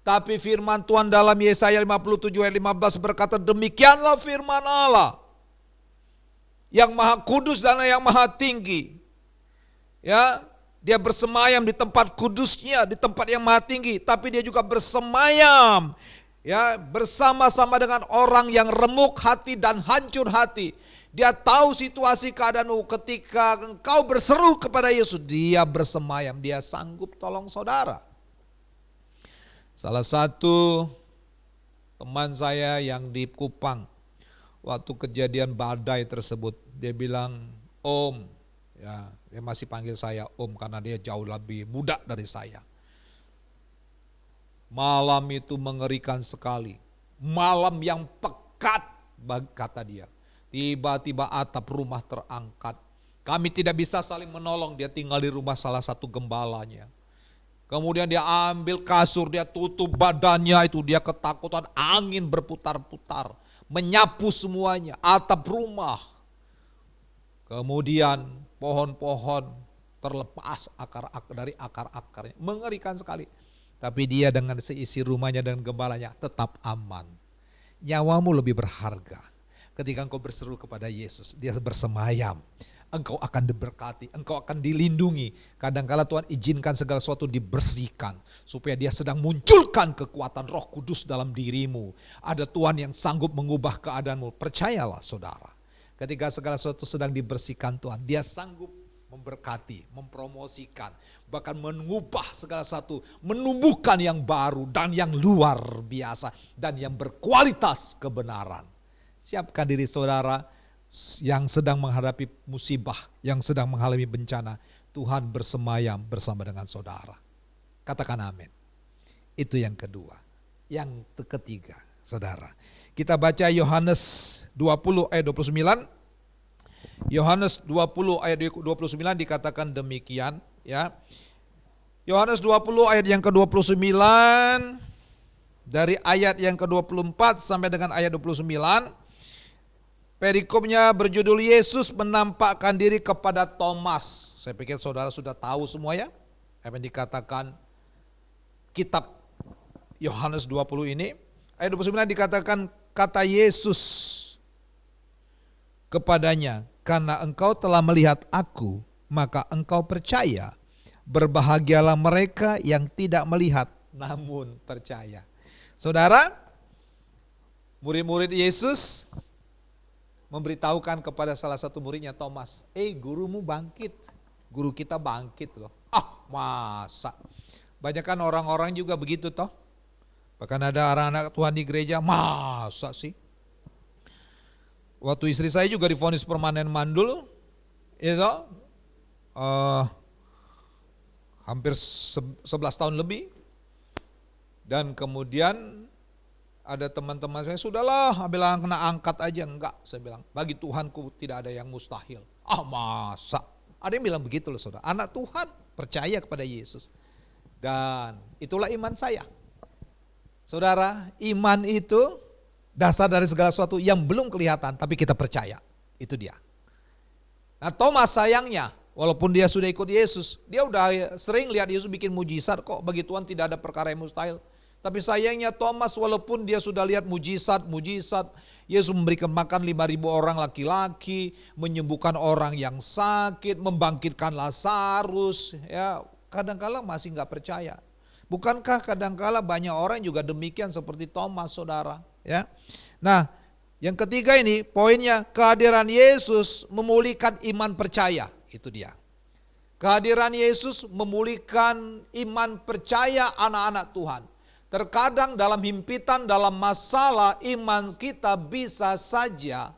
Tapi firman Tuhan dalam Yesaya 57 ayat 15 berkata, demikianlah firman Allah yang maha kudus dan yang maha tinggi. Ya, dia bersemayam di tempat kudusnya, di tempat yang maha tinggi. Tapi dia juga bersemayam, ya, bersama-sama dengan orang yang remuk hati dan hancur hati. Dia tahu situasi keadaanmu. Ketika engkau berseru kepada Yesus, dia bersemayam, dia sanggup tolong saudara. Salah satu teman saya yang di Kupang, waktu kejadian badai tersebut, dia bilang, Om, ya, dia masih panggil saya Om karena dia jauh lebih muda dari saya. Malam itu mengerikan sekali, malam yang pekat, kata dia. Tiba-tiba atap rumah terangkat. Kami tidak bisa saling menolong, dia tinggal di rumah salah satu gembalanya. Kemudian dia ambil kasur, dia tutup badannya itu, dia ketakutan, angin berputar-putar, menyapu semuanya, atap rumah. Kemudian pohon-pohon terlepas dari akar-akarnya, mengerikan sekali. Tapi dia dengan seisi rumahnya dan gembalanya tetap aman. Nyawamu lebih berharga. Ketika engkau berseru kepada Yesus, dia bersemayam. Engkau akan diberkati, engkau akan dilindungi. Kadang-kala Tuhan izinkan segala sesuatu dibersihkan, supaya dia sedang munculkan kekuatan Roh Kudus dalam dirimu. Ada Tuhan yang sanggup mengubah keadaanmu. Percayalah saudara, ketika segala sesuatu sedang dibersihkan Tuhan, dia sanggup memberkati, mempromosikan, bahkan mengubah segala sesuatu, menumbuhkan yang baru dan yang luar biasa, dan yang berkualitas kebenaran. Siapkan diri saudara yang sedang menghadapi musibah, yang sedang mengalami bencana. Tuhan bersemayam bersama dengan saudara. Katakan amin. Itu yang kedua. Yang ketiga, saudara, kita baca Yohanes 20 ayat 29. Yohanes 20 ayat 29 dikatakan demikian, ya. Yohanes 20 ayat yang ke-29, dari ayat yang ke-24 sampai dengan ayat 29. Perikopnya berjudul Yesus menampakkan diri kepada Thomas. Saya pikir saudara sudah tahu semua, ya, apa yang dikatakan kitab Yohanes 20 ini. Ayat 29 dikatakan, kata Yesus kepadanya, karena engkau telah melihat aku, maka engkau percaya. Berbahagialah mereka yang tidak melihat namun percaya. Saudara, murid-murid Yesus memberitahukan kepada salah satu muridnya Thomas, gurumu bangkit, guru kita bangkit loh. Masa? Banyak kan orang-orang juga begitu toh. Bahkan ada anak-anak Tuhan di gereja, masa sih? Waktu istri saya juga divonis permanen mandul, itu hampir 11 tahun lebih. Dan kemudian ada teman-teman saya, sudahlah ambil kena angkat aja. Enggak, saya bilang, bagi Tuhanku tidak ada yang mustahil. Masa? Ada yang bilang begitu loh saudara. Anak Tuhan percaya kepada Yesus. Dan itulah iman saya. Saudara, iman itu dasar dari segala sesuatu yang belum kelihatan tapi kita percaya. Itu dia. Nah, Thomas sayangnya, walaupun dia sudah ikut Yesus, dia udah sering lihat Yesus bikin mujizat, kok bagi Tuhan tidak ada perkara yang mustahil. Tapi sayangnya Thomas, walaupun dia sudah lihat mujizat, Yesus memberikan makan 5.000 orang laki-laki, menyembuhkan orang yang sakit, membangkitkan Lazarus, ya, kadang-kala masih nggak percaya. Bukankah kadang-kala banyak orang juga demikian seperti Thomas, saudara, ya? Nah, yang ketiga ini poinnya, kehadiran Yesus memulihkan iman percaya, itu dia. Kehadiran Yesus memulihkan iman percaya anak-anak Tuhan. Terkadang dalam himpitan, dalam masalah, iman kita bisa saja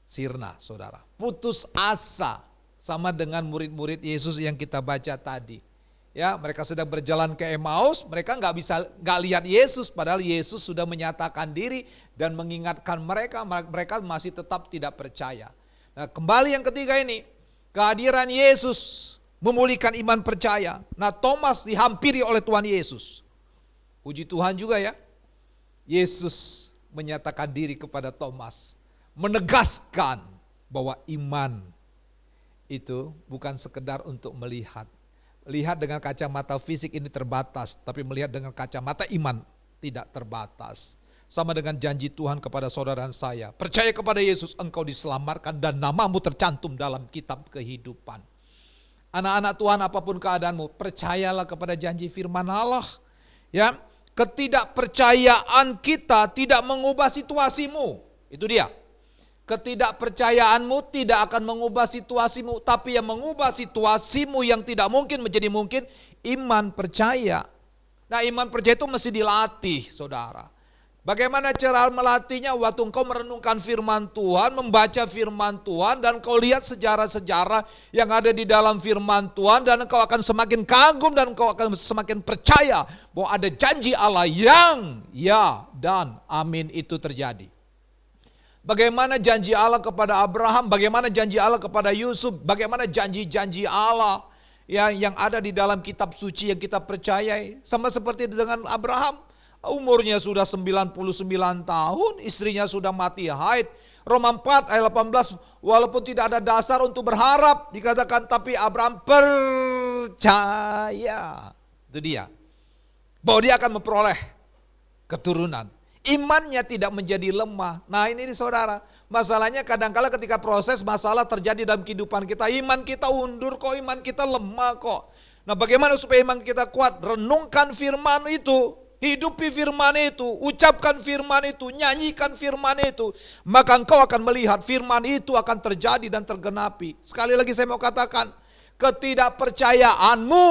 sirna, saudara. Putus asa, sama dengan murid-murid Yesus yang kita baca tadi. Ya, mereka sedang berjalan ke Emmaus, mereka nggak lihat Yesus, padahal Yesus sudah menyatakan diri dan mengingatkan mereka masih tetap tidak percaya. Nah, kembali yang ketiga ini, kehadiran Yesus memulihkan iman percaya. Nah, Thomas dihampiri oleh Tuhan Yesus. Puji Tuhan juga ya, Yesus menyatakan diri kepada Thomas, menegaskan bahwa iman itu bukan sekedar untuk melihat. Lihat dengan kacamata fisik ini terbatas, tapi melihat dengan kacamata iman tidak terbatas. Sama dengan janji Tuhan kepada saudara dan saya. Percaya kepada Yesus, engkau diselamatkan dan namamu tercantum dalam kitab kehidupan. Anak-anak Tuhan, apapun keadaanmu, percayalah kepada janji firman Allah. Ya, ketidakpercayaan kita tidak mengubah situasimu. Itu dia. Ketidakpercayaanmu tidak akan mengubah situasimu, tapi yang mengubah situasimu yang tidak mungkin menjadi mungkin, iman percaya. Nah, iman percaya itu mesti dilatih, saudara. Bagaimana cara melatihnya? Waktu engkau merenungkan firman Tuhan, membaca firman Tuhan, dan kau lihat sejarah-sejarah yang ada di dalam firman Tuhan, dan engkau akan semakin kagum dan engkau akan semakin percaya bahwa ada janji Allah yang ya dan amin itu terjadi. Bagaimana janji Allah kepada Abraham, bagaimana janji Allah kepada Yusuf, bagaimana janji-janji Allah yang ada di dalam kitab suci yang kita percayai. Sama seperti dengan Abraham. Umurnya sudah 99 tahun, istrinya sudah mati haid. Roma 4 ayat 18, walaupun tidak ada dasar untuk berharap, dikatakan tapi Abraham percaya. Itu dia. Bahwa dia akan memperoleh keturunan. Imannya tidak menjadi lemah. Nah ini saudara, masalahnya kadang-kala ketika proses masalah terjadi dalam kehidupan kita, iman kita undur kok, iman kita lemah kok. Nah bagaimana supaya iman kita kuat? Renungkan firman itu. Hidupi firman itu, ucapkan firman itu, nyanyikan firman itu. Maka engkau akan melihat firman itu akan terjadi dan tergenapi. Sekali lagi saya mau katakan, ketidakpercayaanmu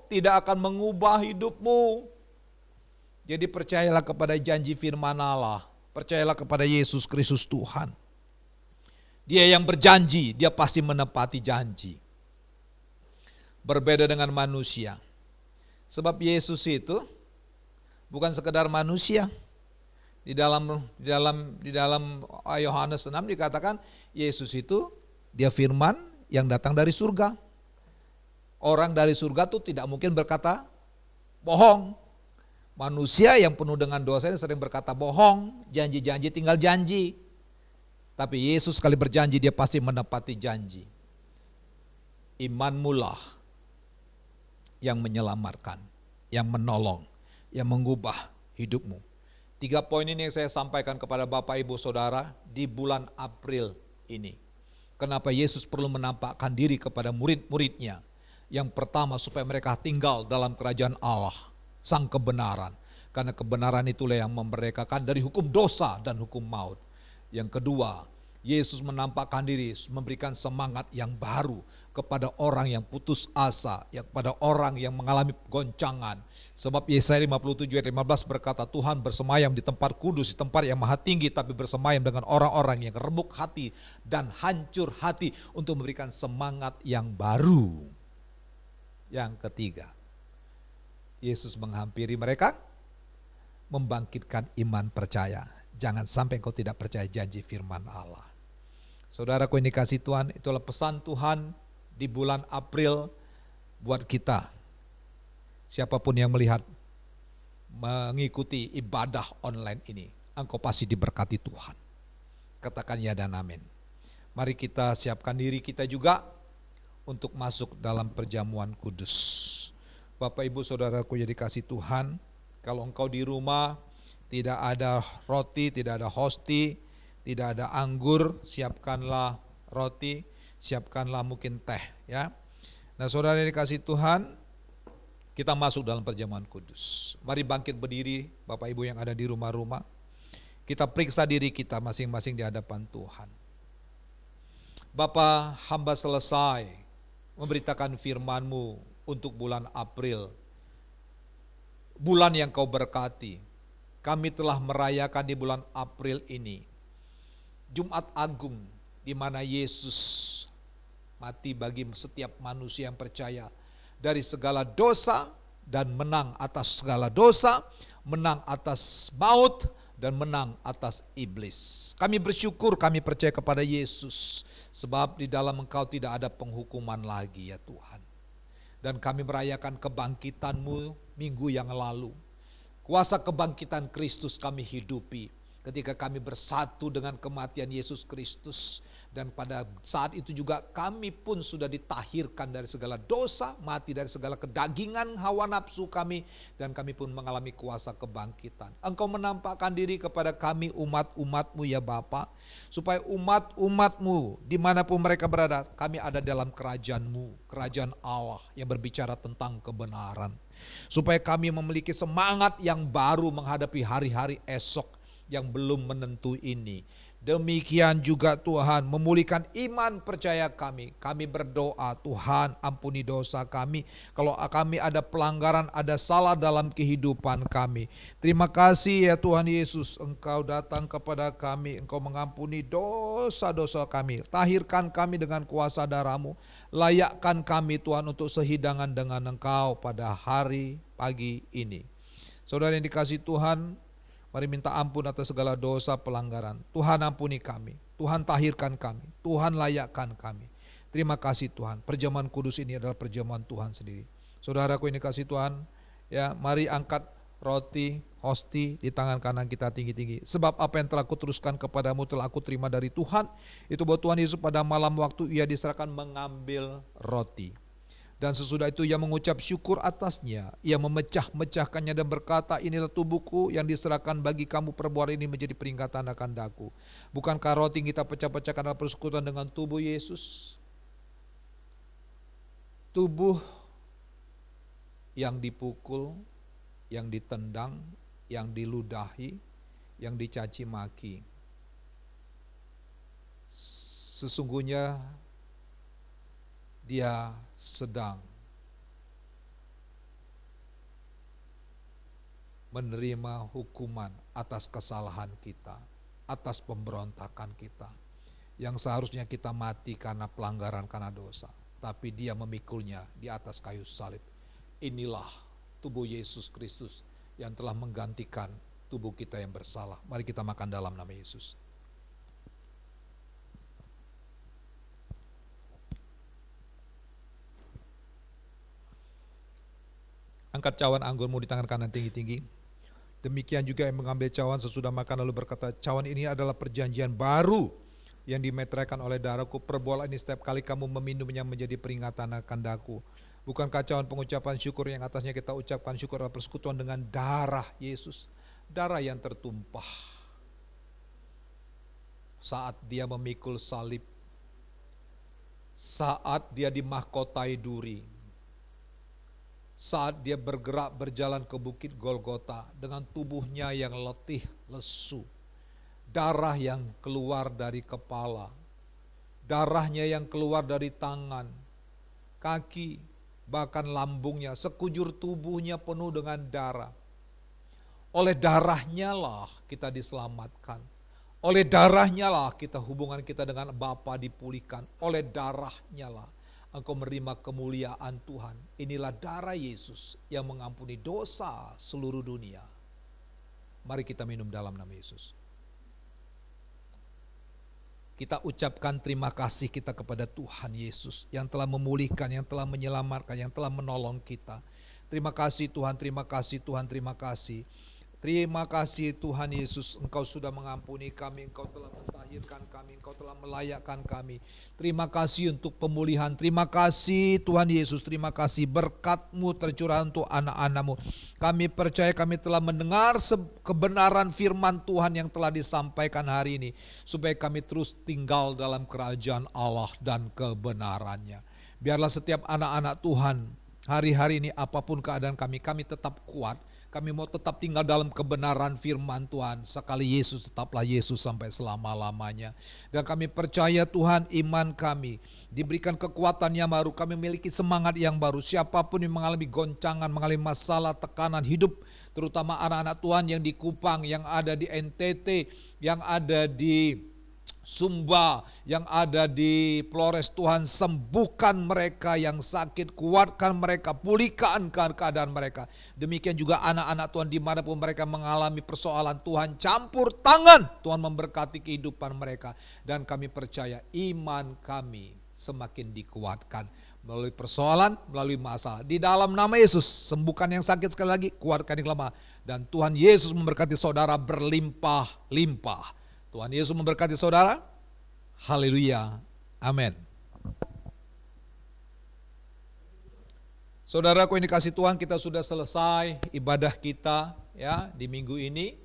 tidak akan mengubah hidupmu. Jadi percayalah kepada janji firman Allah. Percayalah kepada Yesus Kristus Tuhan. Dia yang berjanji, dia pasti menepati janji. Berbeda dengan manusia. Sebab Yesus itu bukan sekedar manusia. Di dalam Yohanes 6 dikatakan Yesus itu dia firman yang datang dari surga. Orang dari surga itu tidak mungkin berkata bohong. Manusia yang penuh dengan dosa ini sering berkata bohong, janji-janji tinggal janji. Tapi Yesus sekali berjanji dia pasti menepati janji. Imanmu lah yang menyelamatkan, yang menolong, yang mengubah hidupmu. 3 poin ini yang saya sampaikan kepada Bapak Ibu Saudara di bulan April ini. Kenapa Yesus perlu menampakkan diri kepada murid-muridnya. Yang pertama supaya mereka tinggal dalam kerajaan Allah, sang kebenaran. Karena kebenaran itulah yang memerdekakan dari hukum dosa dan hukum maut. Yang kedua, Yesus menampakkan diri, memberikan semangat yang baru kepada orang yang putus asa, kepada orang yang mengalami goncangan. Sebab Yesaya 57 ayat 15 berkata, Tuhan bersemayam di tempat kudus, di tempat yang maha tinggi, tapi bersemayam dengan orang-orang yang remuk hati dan hancur hati untuk memberikan semangat yang baru. Yang ketiga, Yesus menghampiri mereka, membangkitkan iman percaya. Jangan sampai engkau tidak percaya janji firman Allah. Saudaraku yang dikasihi Tuhan, itulah pesan Tuhan di bulan April buat kita. Siapapun yang melihat, mengikuti ibadah online ini, engkau pasti diberkati Tuhan. Katakan ya dan amin. Mari kita siapkan diri kita juga untuk masuk dalam perjamuan kudus. Bapak Ibu Saudaraku yang dikasihi Tuhan, kalau engkau di rumah tidak ada roti, tidak ada hosti, tidak ada anggur, siapkanlah roti, siapkanlah mungkin teh ya. Nah saudara yang dikasihi Tuhan, kita masuk dalam perjamuan kudus. Mari bangkit berdiri Bapak Ibu yang ada di rumah-rumah. Kita periksa diri kita masing-masing di hadapan Tuhan. Bapa, hamba selesai memberitakan firman-Mu untuk bulan April. Bulan yang Kau berkati. Kami telah merayakan di bulan April ini Jumat Agung, di mana Yesus mati bagi setiap manusia yang percaya dari segala dosa dan menang atas segala dosa, menang atas maut dan menang atas iblis. Kami bersyukur, kami percaya kepada Yesus, sebab di dalam Engkau tidak ada penghukuman lagi ya Tuhan. Dan kami merayakan kebangkitan-Mu minggu yang lalu. Kuasa kebangkitan Kristus kami hidupi ketika kami bersatu dengan kematian Yesus Kristus. Dan pada saat itu juga kami pun sudah ditahirkan dari segala dosa, mati dari segala kedagingan hawa nafsu kami, dan kami pun mengalami kuasa kebangkitan. Engkau menampakkan diri kepada kami umat-umat-Mu ya Bapa, supaya umat-umat-Mu dimanapun mereka berada, kami ada dalam kerajaan-Mu, kerajaan Allah yang berbicara tentang kebenaran. Supaya kami memiliki semangat yang baru menghadapi hari-hari esok yang belum menentu ini. Demikian juga Tuhan memulihkan iman percaya kami. Kami berdoa, Tuhan ampuni dosa kami. Kalau kami ada pelanggaran, ada salah dalam kehidupan kami. Terima kasih ya Tuhan Yesus, Engkau datang kepada kami, Engkau mengampuni dosa-dosa kami. Tahirkan kami dengan kuasa darah-Mu. Layakkan kami Tuhan untuk sehidangan dengan Engkau pada hari pagi ini. Saudara yang dikasihi Tuhan, mari minta ampun atas segala dosa pelanggaran. Tuhan ampuni kami, Tuhan tahirkan kami, Tuhan layakkan kami. Terima kasih Tuhan, perjamuan kudus ini adalah perjamuan Tuhan sendiri. Saudaraku ini kasih Tuhan, ya mari angkat roti, hosti di tangan kanan kita tinggi-tinggi. Sebab apa yang telah kuteruskan kepadamu telah aku terima dari Tuhan. Itu bahwa Tuhan Yesus pada malam waktu ia diserahkan mengambil roti. Dan sesudah itu ia mengucap syukur atasnya. Ia memecah-mecahkannya dan berkata, inilah tubuhku yang diserahkan bagi kamu, perbuatan ini menjadi peringatan akan daku. Bukankah roti yang kita pecah-pecahkan adalah persekutuan dengan tubuh Yesus? Tubuh yang dipukul, yang ditendang, yang diludahi, yang dicaci maki. Sesungguhnya dia sedang menerima hukuman atas kesalahan kita, atas pemberontakan kita, yang seharusnya kita mati karena pelanggaran, karena dosa, tapi dia memikulnya di atas kayu salib. Inilah tubuh Yesus Kristus yang telah menggantikan tubuh kita yang bersalah. Mari kita makan dalam nama Yesus. Angkat cawan anggurmu di tangan kanan tinggi-tinggi. Demikian juga yang mengambil cawan sesudah makan lalu berkata, cawan ini adalah perjanjian baru yang dimeteraikan oleh darahku. Perbuatlah ini setiap kali kamu meminumnya menjadi peringatan akan daku. Bukankah cawan pengucapan syukur yang atasnya kita ucapkan syukur adalah persekutuan dengan darah Yesus. Darah yang tertumpah saat dia memikul salib, saat dia dimahkotai duri, saat dia bergerak berjalan ke bukit Golgota dengan tubuhnya yang letih lesu, darah yang keluar dari kepala, darahnya yang keluar dari tangan, kaki, bahkan lambungnya, sekujur tubuhnya penuh dengan darah. Oleh darahnya lah kita diselamatkan. Oleh darahnya lah kita hubungan kita dengan Bapa dipulihkan. Oleh darahnya lah engkau menerima kemuliaan Tuhan. Inilah darah Yesus yang mengampuni dosa seluruh dunia. Mari kita minum dalam nama Yesus. Kita ucapkan terima kasih kita kepada Tuhan Yesus yang telah memulihkan, yang telah menyelamatkan, yang telah menolong kita. Terima kasih Tuhan, terima kasih Tuhan, terima kasih. Terima kasih Tuhan Yesus, Engkau sudah mengampuni kami, Engkau telah mentahirkan kami, Engkau telah melayakkan kami. Terima kasih untuk pemulihan, terima kasih Tuhan Yesus, terima kasih berkat-Mu tercurah untuk anak-anak-Mu. Kami percaya kami telah mendengar kebenaran firman Tuhan yang telah disampaikan hari ini, supaya kami terus tinggal dalam kerajaan Allah dan kebenarannya. Biarlah setiap anak-anak Tuhan hari-hari ini apapun keadaan kami tetap kuat. Kami mau tetap tinggal dalam kebenaran firman Tuhan. Sekali Yesus, tetaplah Yesus sampai selama-lamanya. Dan kami percaya Tuhan, iman kami diberikan kekuatan yang baru. Kami memiliki semangat yang baru. Siapapun yang mengalami goncangan, mengalami masalah, tekanan hidup, terutama anak-anak Tuhan yang di Kupang, yang ada di NTT, yang ada di Sumba, yang ada di Flores, Tuhan sembuhkan mereka yang sakit, kuatkan mereka, pulihkan keadaan mereka. Demikian juga anak-anak Tuhan dimanapun mereka mengalami persoalan, Tuhan campur tangan, Tuhan memberkati kehidupan mereka. Dan kami percaya iman kami semakin dikuatkan. Melalui persoalan, melalui masalah. Di dalam nama Yesus, sembuhkan yang sakit sekali lagi, kuatkan yang lemah. Dan Tuhan Yesus memberkati saudara berlimpah-limpah. Tuhan Yesus memberkati saudara. Haleluya. Amin. Saudaraku yang dikasih Tuhan, kita sudah selesai ibadah kita ya di minggu ini.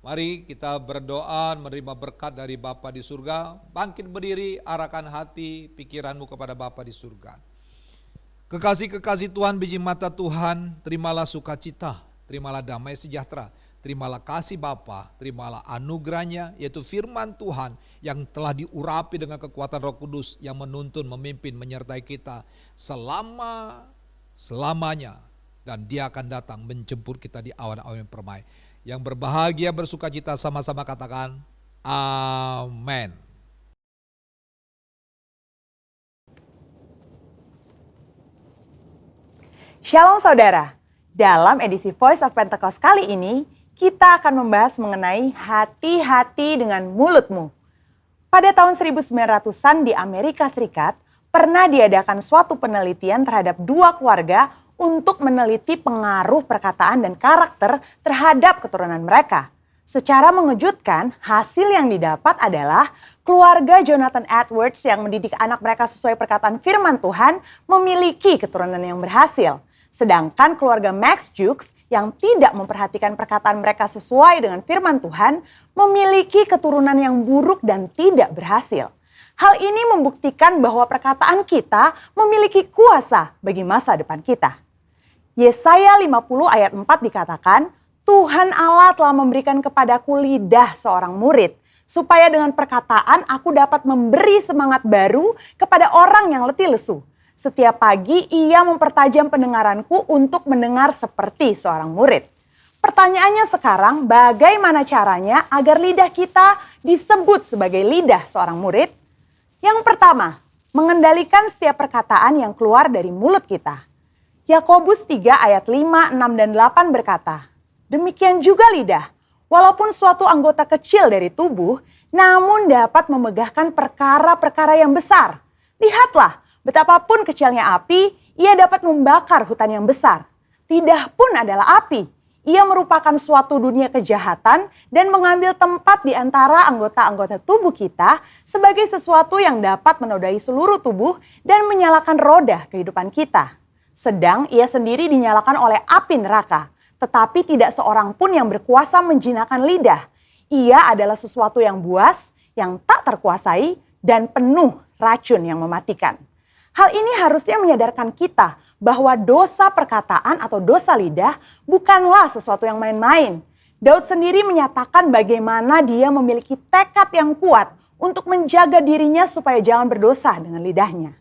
Mari kita berdoa menerima berkat dari Bapa di surga. Bangkit berdiri, arahkan hati, pikiranmu kepada Bapa di surga. Kekasih-kekasih Tuhan, biji mata Tuhan, terimalah sukacita, terimalah damai sejahtera, terimalah kasih Bapa, terimalah anugerahnya, yaitu firman Tuhan yang telah diurapi dengan kekuatan Roh Kudus yang menuntun, memimpin, menyertai kita selamanya. Dan dia akan datang menjemput kita di awan-awan yang permai. Yang berbahagia bersukacita sama-sama katakan amin. Shalom saudara, dalam edisi Voice of Pentecost kali ini, kita akan membahas mengenai hati-hati dengan mulutmu. Pada tahun 1900-an di Amerika Serikat, pernah diadakan suatu penelitian terhadap 2 keluarga untuk meneliti pengaruh perkataan dan karakter terhadap keturunan mereka. Secara mengejutkan, hasil yang didapat adalah keluarga Jonathan Edwards yang mendidik anak mereka sesuai perkataan firman Tuhan memiliki keturunan yang berhasil. Sedangkan keluarga Max Jukes yang tidak memperhatikan perkataan mereka sesuai dengan firman Tuhan memiliki keturunan yang buruk dan tidak berhasil. Hal ini membuktikan bahwa perkataan kita memiliki kuasa bagi masa depan kita. Yesaya 50 ayat 4 dikatakan, Tuhan Allah telah memberikan kepadaku lidah seorang murid, supaya dengan perkataan aku dapat memberi semangat baru kepada orang yang letih lesu. Setiap pagi ia mempertajam pendengaranku untuk mendengar seperti seorang murid. Pertanyaannya sekarang, bagaimana caranya agar lidah kita disebut sebagai lidah seorang murid? Yang pertama, mengendalikan setiap perkataan yang keluar dari mulut kita. Yakobus 3 ayat 5, 6, dan 8 berkata, demikian juga lidah, walaupun suatu anggota kecil dari tubuh, namun dapat memegahkan perkara-perkara yang besar. Lihatlah, betapapun kecilnya api, ia dapat membakar hutan yang besar. Lidah pun adalah api. Ia merupakan suatu dunia kejahatan dan mengambil tempat di antara anggota-anggota tubuh kita sebagai sesuatu yang dapat menodai seluruh tubuh dan menyalakan roda kehidupan kita. Sedang ia sendiri dinyalakan oleh api neraka, tetapi tidak seorang pun yang berkuasa menjinakkan lidah. Ia adalah sesuatu yang buas, yang tak terkuasai, dan penuh racun yang mematikan. Hal ini harusnya menyadarkan kita bahwa dosa perkataan atau dosa lidah bukanlah sesuatu yang main-main. Daud sendiri menyatakan bagaimana dia memiliki tekad yang kuat untuk menjaga dirinya supaya jangan berdosa dengan lidahnya.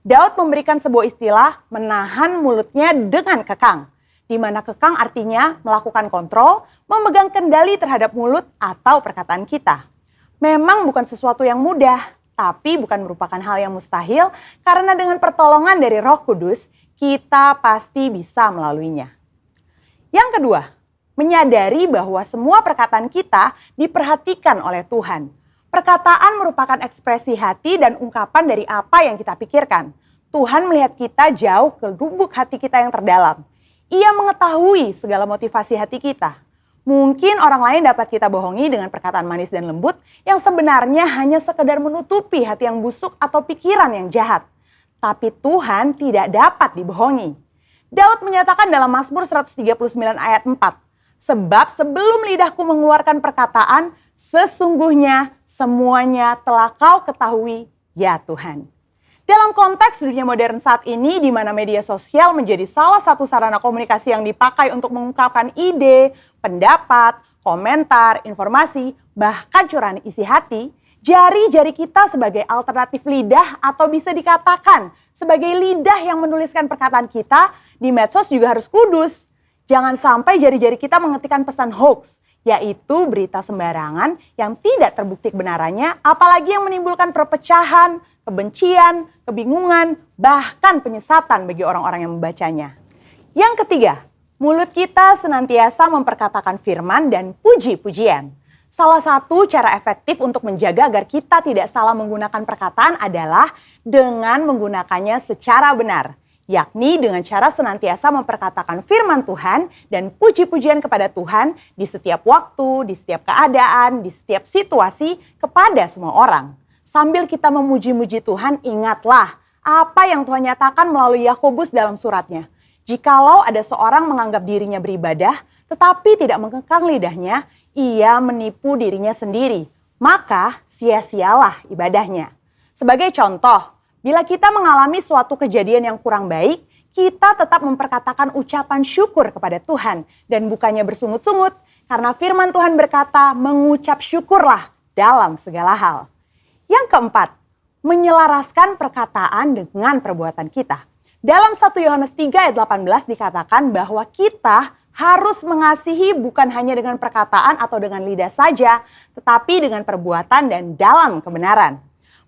Daud memberikan sebuah istilah menahan mulutnya dengan kekang, di mana kekang artinya melakukan kontrol, memegang kendali terhadap mulut atau perkataan kita. Memang bukan sesuatu yang mudah, tapi bukan merupakan hal yang mustahil karena dengan pertolongan dari Roh Kudus, kita pasti bisa melaluinya. Yang kedua, menyadari bahwa semua perkataan kita diperhatikan oleh Tuhan. Perkataan merupakan ekspresi hati dan ungkapan dari apa yang kita pikirkan. Tuhan melihat kita jauh ke lubuk hati kita yang terdalam. Ia mengetahui segala motivasi hati kita. Mungkin orang lain dapat kita bohongi dengan perkataan manis dan lembut yang sebenarnya hanya sekedar menutupi hati yang busuk atau pikiran yang jahat. Tapi Tuhan tidak dapat dibohongi. Daud menyatakan dalam Mazmur 139 ayat 4, sebab sebelum lidahku mengeluarkan perkataan, sesungguhnya semuanya telah kau ketahui, ya Tuhan. Dalam konteks dunia modern saat ini, di mana media sosial menjadi salah satu sarana komunikasi yang dipakai untuk mengungkapkan ide, pendapat, komentar, informasi, bahkan curahan isi hati, jari-jari kita sebagai alternatif lidah atau bisa dikatakan sebagai lidah yang menuliskan perkataan kita di medsos juga harus kudus. Jangan sampai jari-jari kita mengetikkan pesan hoax, yaitu berita sembarangan yang tidak terbukti kebenarannya, apalagi yang menimbulkan perpecahan, kebencian, kebingungan, bahkan penyesatan bagi orang-orang yang membacanya. Yang ketiga, mulut kita senantiasa memperkatakan firman dan puji-pujian. Salah satu cara efektif untuk menjaga agar kita tidak salah menggunakan perkataan adalah dengan menggunakannya secara benar, yakni dengan cara senantiasa memperkatakan firman Tuhan dan puji-pujian kepada Tuhan di setiap waktu, di setiap keadaan, di setiap situasi kepada semua orang. Sambil kita memuji-muji Tuhan, ingatlah apa yang Tuhan nyatakan melalui Yakobus dalam suratnya. Jikalau ada seorang menganggap dirinya beribadah, tetapi tidak mengekang lidahnya, ia menipu dirinya sendiri, maka sia-sialah ibadahnya. Sebagai contoh, bila kita mengalami suatu kejadian yang kurang baik, kita tetap memperkatakan ucapan syukur kepada Tuhan dan bukannya bersungut-sungut, karena firman Tuhan berkata, mengucap syukurlah dalam segala hal. Yang keempat, menyelaraskan perkataan dengan perbuatan kita. Dalam 1 Yohanes 3 ayat 18 dikatakan bahwa kita harus mengasihi bukan hanya dengan perkataan atau dengan lidah saja, tetapi dengan perbuatan dan dalam kebenaran.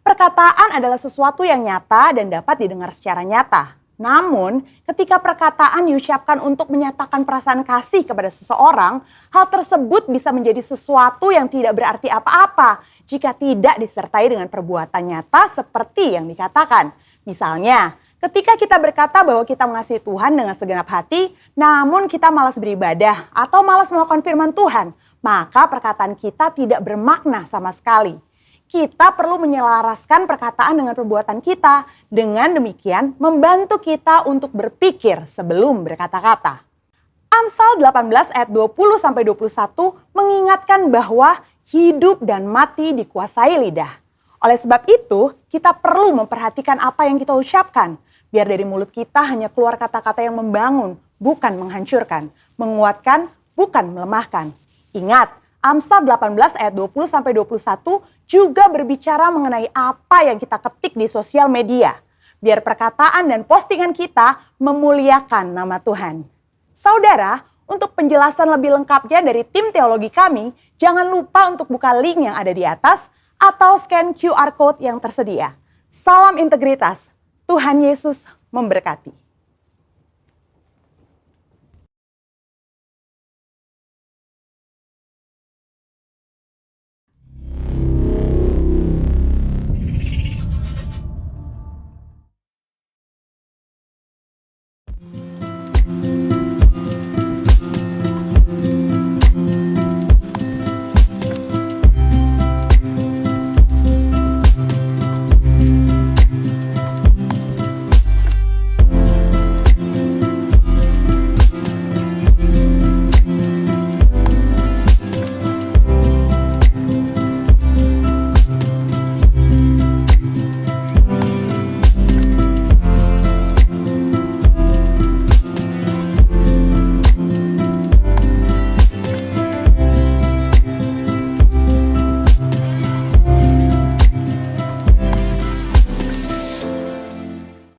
Perkataan adalah sesuatu yang nyata dan dapat didengar secara nyata. Namun, ketika perkataan diucapkan untuk menyatakan perasaan kasih kepada seseorang, hal tersebut bisa menjadi sesuatu yang tidak berarti apa-apa jika tidak disertai dengan perbuatan nyata seperti yang dikatakan. Misalnya, ketika kita berkata bahwa kita mengasihi Tuhan dengan segenap hati, namun kita malas beribadah atau malas melakukan firman Tuhan, maka perkataan kita tidak bermakna sama sekali. Kita perlu menyelaraskan perkataan dengan perbuatan kita. Dengan demikian, membantu kita untuk berpikir sebelum berkata-kata. Amsal 18 ayat 20-21 mengingatkan bahwa hidup dan mati dikuasai lidah. Oleh sebab itu, kita perlu memperhatikan apa yang kita ucapkan. Biar dari mulut kita hanya keluar kata-kata yang membangun, bukan menghancurkan. Menguatkan, bukan melemahkan. Ingat, Amsal 18 ayat 20-21 juga berbicara mengenai apa yang kita ketik di sosial media. Biar perkataan dan postingan kita memuliakan nama Tuhan. Saudara, untuk penjelasan lebih lengkapnya dari tim teologi kami, jangan lupa untuk buka link yang ada di atas atau scan QR Code yang tersedia. Salam integritas, Tuhan Yesus memberkati.